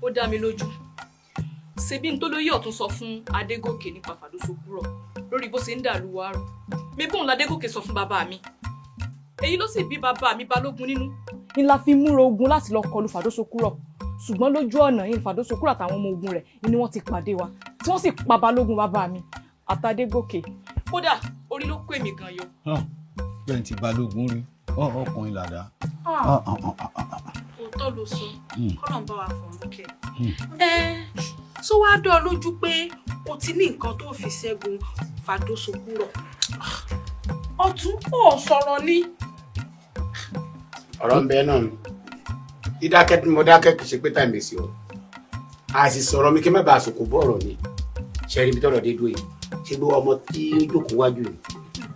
ó dá mi lójú ṣebí n tó lóye ọ̀tún sọ fún Adégòkè nípa Fàdóso kúrò lórí bó ṣe ń dàlú wa rú mébùn ládégòkè sọ fún bàbá mi èyí ló sì bí bàbá mi Balógun nínú. ni la fi múra ogun láti lọ kọlù Fàdóso kúrò ṣùgbọ́n lójú ọ̀nà yìí Fàdóso kúrò àtàwọn ọmọ ogun rẹ̀ ni wọ́n ti pàdé wa tí wọ́n sì pa Balógun bàbá mi àtàdégòkè. kódà orí ló kó èmi gan yọ. bẹ́ẹ̀ ti Balógun rí ọkùnrin làdá. òótọ́ ló sọ kọ́nà ń bá wa fọ̀ lókè. tó wá dán ọ lójú pé o ti ní nǹkan tó fi ṣẹ́gun Fàdóso kúrò ọ̀tún ò sọ̀rọ̀ ni. ọ̀rọ̀ ń bẹ náà ni dídákẹ́ tí mo dákẹ́ kì í ṣe pé táìmì sí ọ a sì sọ̀rọ̀ mi kí má bàa sòkò bọ́ ọ̀rọ̀ ni ṣẹ́rí bí tọ́rọ̀ dé dúró yìí ṣé gbogbo ọmọ tí ó jókòó wájú yìí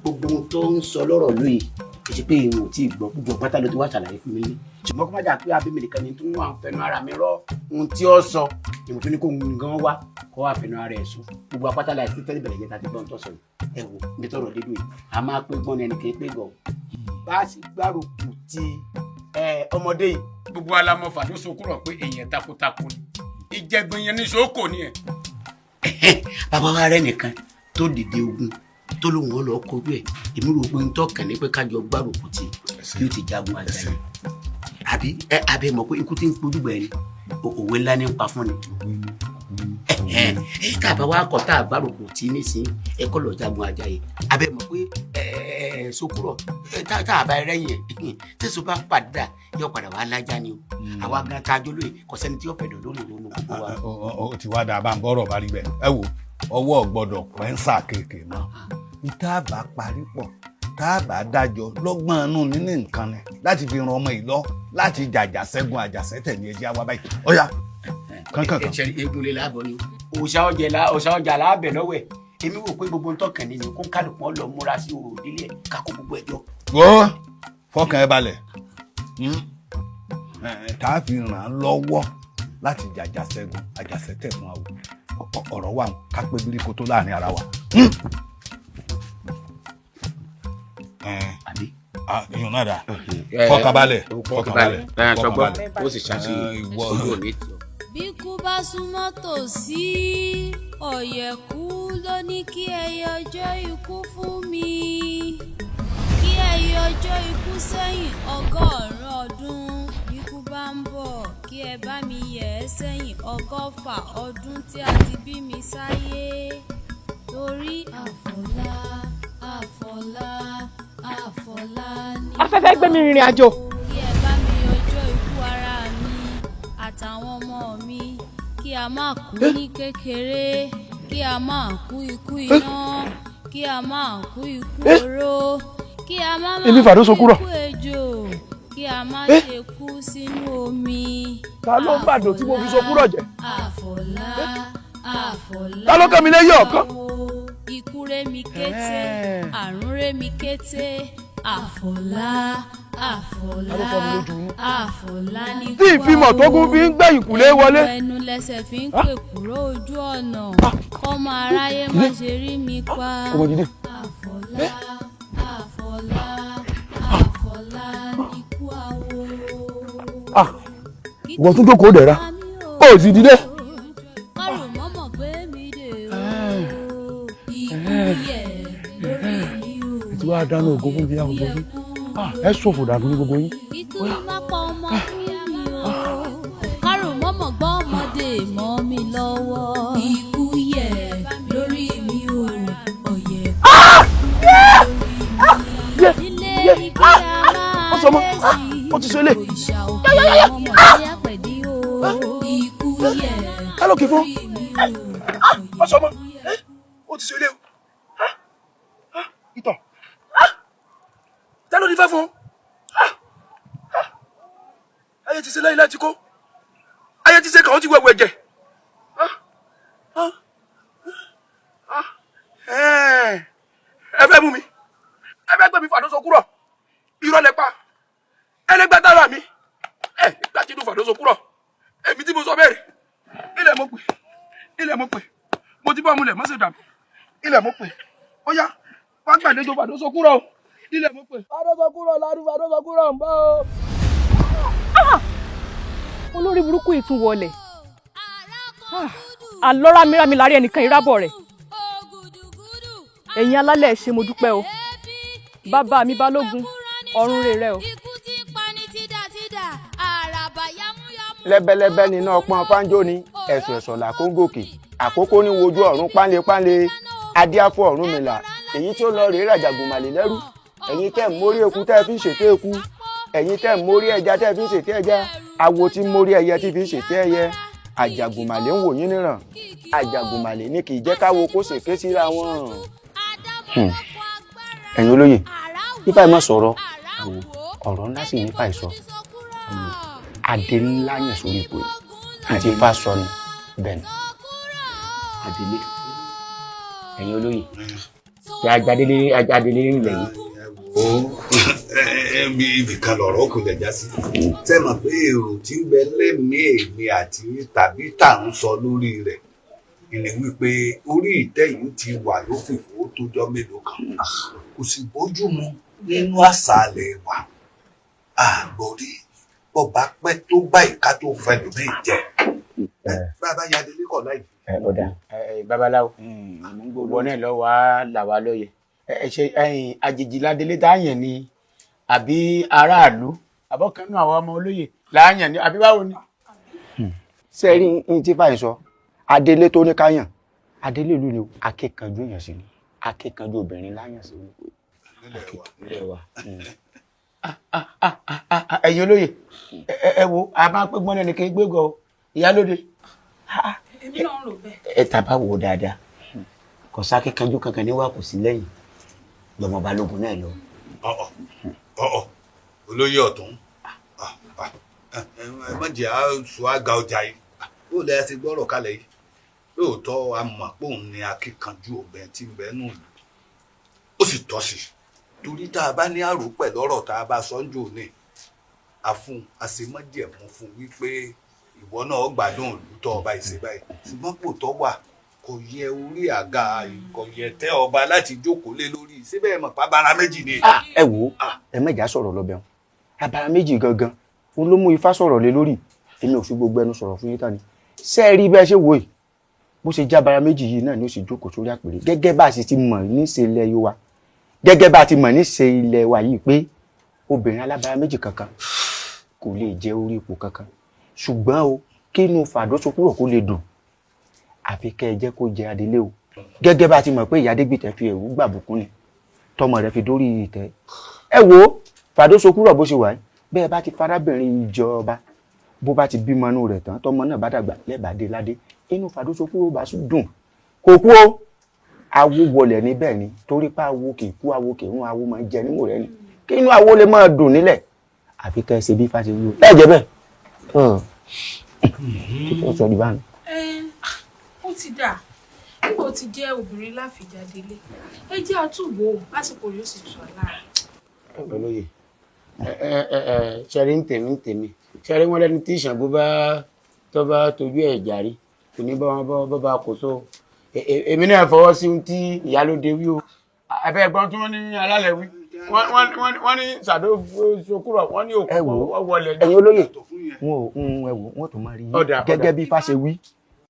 gbogbo ohun tó ń sọ lọ́rọ̀ lóye kì í ṣe pé ìwọ̀n tí ì gbọ́ gbogbo pátá ló ti wá ṣàlàyé fún mi ní ṣùgbọ́n kó má jà pé abẹ́mi nìkan ni tó ń wà ń fẹnu ara mi rọ́ ohun tí ó sọ ìmọ̀ tó ní kó ń gan wá kó wà fẹnu ara ẹ̀ sọ gbogbo apátá láì sí tẹ́lẹ̀ bẹ̀rẹ̀ jẹ́ tàbí gbọ́n tó sọ ẹ wò bí tọ́rọ̀ dé dúró yìí a máa pé gbọ́n ẹnì kìí pé gọ̀ bá a sì gbárùkù ti ọmọdé yìí gbogbo alamọ Fàdóso kúrò pé èèyàn takuntakun ni ìjẹgbin yẹn ní sòókò ni ẹ. bàbá wa rẹ nìkan tó dìde ogun tó lóun ọ lọ kojú ẹ èmi rò pé ń tọkàn ní pé kájọ gbárùkù tí yóò ti jagun àjàyè àbí abẹ mọ̀ pé ikú tí ń pojú gbẹ ni òwe ńlá ní ń pa fún ni. káàbà wa kọ tá a gbárùkù tí nísìnyí ẹ kọ lọ jagun àjàyè abẹ mọ̀ pé Sokúrọ̀ tá a bá rẹ́yìn ẹ̀ tẹ̀sán bá padà yóò padà wá lájà ni o àwa gan ta jóló yìí kò sẹ́ni tí yóò fẹ̀dọ̀ lórí ìlú gbogbo wa. ó ti wá dáa bá ń bọ́rọ̀ bá rí bẹ́ẹ̀ ẹ wò ọwọ́ gbọ́dọ̀ pẹ́ńsà kéèké mọ́ ní tá a bá parí pọ̀ tá a bá dájọ́ lọ́gbọ́n inú nínú nǹkan ni láti fi ran ọmọ yìí lọ láti jàjà ṣẹ́gun àjàṣẹ́tẹ̀ ní ẹjẹ́ àwa báyìí ọ̀yà kankan. ẹ̀ṣẹ̀ egun lè láàbọ̀ ni òòṣà ọjà láàbẹ̀ lọ́wọ́ ẹ̀ èmi wò pé gbogbo ntọ́kàn ni kó kálukú lọ múra sí orò ìdílé ẹ̀ kákó gbogbo ẹjọ́. wọ́n fọkàn ẹ balẹ̀ tá a fi ràn án lọ́wọ́ láti jàjà ṣẹ́gun àjàṣẹ́tẹ̀ fún àwọn ọ̀rọ̀ wa ká pé bíríkó tó láàrin ara wa. àbí ìyọ̀n náà dà fọkàn balẹ̀ fọkàn balẹ̀ ó sì ṣàṣeyẹ ojú òní tí ọ. bí kú bá súnmọ́ tòsí ọ̀yẹ̀kú ló ní kí ẹ yọ ọjọ́ ikú fún mi kí ẹ yọ ọjọ́ ikú sẹ́yìn 100 ọdún ikú bá ń bọ̀ kí ẹ bá mi yẹ̀ ẹ́ sẹ́yìn 100 ọdún tí a ti bí mi sáyé torí àfọ̀lá àfọ̀lá àfọ̀lá ni. afẹ́fẹ́ gbé mi rìnrìn àjò. kí ẹ bá mi yọ ọjọ́ ikú ara mi àtàwọn ọmọ mi kí a máa kú ní kékeré kí a máa kú ikú iná kí a máa kú ikú oró kí a máa kú ikú ejò kí a má ṣe kú sínú omi. ta ló ń bàdàn tí mo fi so kúrò jẹ. àfọ̀lá àfọ̀lá. ta ló kẹ́ mi lẹ́yìn ọ̀kan. ikú rẹ̀ mi kété àrùn rẹ̀ mi kété àfọ̀lá tí ìfimọ̀ tó gún fi ń gbẹ̀yìn kùlé wọlé. ẹnu lẹsẹ̀ fi ń pè kúrò ojú ọ̀nà kọ́mọ aráyé má ṣe rí mi pa. Àfọlá àfọlá àfọlá níkú àwo. Ìwọ tún jókòó dẹ̀ra ó sì dìde. kárò mọ́mọ́ pé mi dè o ikú yẹ lórí mi o. Ètò wa dáná ògùn fún ìyá gbogbo yín ẹ ṣòfò dàbí ní gbogbo yín. ikú má pa ọmọ fún mi o. kárò mọ́mọ́ gbọ́ ọmọdé mọ́ mi lọ́wọ́. ikú yẹ lórí mi o. ọ̀yẹ̀ ilé igi a máa lé sí. ó ti sọlé. òrìṣà òkè ọmọ ìyá pẹ̀dí o. ikú yẹ kálọ̀ kì í fún. ó sọ mọ́ ó ti sọlé o. ìtọ̀ tẹ́lọ̀ ní fẹ́ fún. ayé ti ṣe lẹ́yìn láti kó ayé ti ṣe kàn ó ti wẹ̀wẹ̀ jẹ. ẹ fẹ́ mú mi ẹ fẹ́ gbé mi fàdóso kúrò irọ́ lẹ pa ẹlẹgbẹ́ dára mi ẹ gbà tí inú fàdóso kúrò èmi tí mo sọ bẹ́ẹ̀ ilẹ̀ mo pè mo ti bá mu lẹ̀ mọ́sẹ̀ dàbí ilẹ̀ mo pè ó yá wá gbàdéjọ fàdóso kúrò ilẹ̀ mo pè. fàdóso kúrò ládùú fàdóso kúrò ń bọ̀ o. olórí burúkú ìtúwọlẹ̀ àlọ́ra mìíràn lárí ẹnìkan ìrábọ̀ rẹ̀ ẹ̀yin alálẹ̀ ṣe mo dúpẹ́ o bàbá mi balógun ọ̀run rere o. lẹ́bẹ̀lẹ́bẹ̀ nínú ọpọ́n fánjó ni ẹ̀sùn ẹ̀sọ̀ là kó ń gòkè àkókò ní wojú ọ̀run pánlepánle adíáfọ́ Ọ̀rúnmìlà èyí tí ó lọ rèé ràjàgùnmàlè lẹ́rú ẹ̀yin tẹ́ ń mórí eku tẹ́ fi ń ṣètò eku ẹ̀yin tẹ́ ń mórí ẹja tẹ́ fi ń ṣètò ẹja awo tí mórí ẹyẹ tí fi ń ṣètò ẹyẹ àjàgùnmàlè ń wò yín níràn àjàgùnmàlè ní kì í jẹ́ káwo kó ṣèké síra wọn. ẹ̀yin olóyè nípa ìmọ̀ sọ̀rọ̀ ọ̀rọ̀ ńlá sì nípa ìsọ adé ńlá yẹn sórí ipò yìí àti ifá sọ ni bẹ́ẹ̀ ni adélé ẹ̀yin olóyè tí ajadélé ńlẹ̀ yìí. ó ẹbí ibìkan lọ̀rọ̀ kò lè já sí sẹ́mọ̀ pé èrò tí ń bẹ lẹ́mìí èmi àti tàbí tà ń sọ lórí rẹ̀ ìní wípé orí ìtẹ́ yìí ti wà lófìfo tó jọ mélòó kan kò sì bójú mu nínú àṣàlẹ̀ wa àgbọ̀rí bọ́ba pẹ́ tó báyìí ká tó fẹ́ lómi jẹ bàbá yadélé kọ̀ láì. ọ̀dà babaláwo gbogbo náà lọ wá làwa lóye ṣe àjèjì ládélé táyàn ni àbí aráàlú àbọ̀kanú àwọn ọmọ olóyè láàyàn ni àbí báwo ni. sẹ́ẹ̀rí ní tí fàyè sọ adélé tó ní káyàn adélé ìlú ni akẹ́kànjú èèyàn sí ni akẹ́kànjú obìnrin láyàn sí ni. ẹ̀yin olóyè ẹ wo a máa pé gbọ́n lẹ́nu kí n gbégọ̀ ìyálóde. èmi náà ń rò bẹ́ẹ̀. ẹ tàbá wò dáadáa kò sákẹ́kànjú kankan níwá kò sí lẹ́yìn lọ́mọ balógun náà lọ. olóyè ọ̀tún ẹ má jẹ́ àṣù àga ọjà yìí yóò lẹ́yìn sí gbọ́rọ̀ kalẹ̀ yìí lóòótọ́ a mọ̀ pé òun ni akíkanjú obìnrin tí ń bẹ nù lù ó sì tọ́ sí torí tá a bá ní àrò pẹ̀lú ọ̀rọ̀ tá a bá sọ́njò ní àfún àṣemọ́jẹ̀mú fún wípé ìwọ náà gbádùn òlùtọ́ ọba ìṣe báyìí ṣùgbọ́n kò tọ́ wà kò yẹ orí àga kò yẹ tẹ́ ọba láti jókòó lé lórí síbẹ̀ mọ̀ pàbára méjì ni. ẹ wo ẹ mẹ́jà sọ̀rọ̀ lọ́bẹ̀ wọn abara méjì gangan òun ló mú ifá sọ̀rọ̀ lé lórí èmi ò fi gbogbo ẹnu sọ̀rọ̀ fún yín tán ni ṣé ẹ rí bẹ́ẹ̀ ṣe wò yìí bó ṣe jábara méjì yìí náà ni ó sì jókòó sórí àpèrè gẹ́gẹ́ bá a sì ti mọ̀ níṣe ilẹ̀ Yorùbá gẹ́gẹ́ bá a ti mọ̀ níṣe ilẹ̀ wa yìí pé obìnrin alábara méjì kankan kò lè jẹ orí ipò kankan ṣùgbọ́n o kí inú fàdóso kúrò kó lè dùn àfi kẹ́ ẹ jẹ́ kó jẹ adélé o gẹ́gẹ́ bá a ti mọ̀ pé ìyá Adégbìtẹ́ fi ẹ̀rù gbàbùkún ni tọmọ rẹ̀ fi dórí ìtẹ́ ẹ wo fàdóso kúrò bó ṣe wà bẹ́ẹ̀ bá ti farábìnrin ìjọba bó bá ti bímọ inú rẹ̀ tán tọmọ náà bá dàgbà lẹ́bàdé ládé inú fàdóso kúrò bá sùn dùn kò kú o awo wọlẹ̀ níbẹ̀ ni torí pé awo kì í kú awo kì í rún awo máa ń jẹ nímò rẹ ni kí inú awo lè máa dùn nílẹ̀ àfi kẹ́ ẹ ṣe bí fásitì wúwo ẹ jẹ bẹ́ẹ̀ ó sọ di báyìí. ó ti dà nígbà ó ti jẹ́ obìnrin láfìjádélé ẹ jẹ́ àtúwò lásìkò yóò sì tù ọ́ lára. olóyè ṣẹ́rí ń tèmi ṣẹ́rí wọn lẹ́ni tí Ṣàngó tó bá tójú ẹ̀ jàrí kò ní bá kò so èmi náà fọwọ́ sí ohun tí ìyálóde wí o ẹ̀fẹ̀ ẹ̀gbọ́n tí wọ́n ní alálẹ̀ wí wọ́n ní Ṣàdó Sokúrọ̀ wọ́n ní òkú wọlé. ẹ̀yin olóyè wọn ò tó máa rí yín gẹ́gẹ́ bí Ifá ṣe wí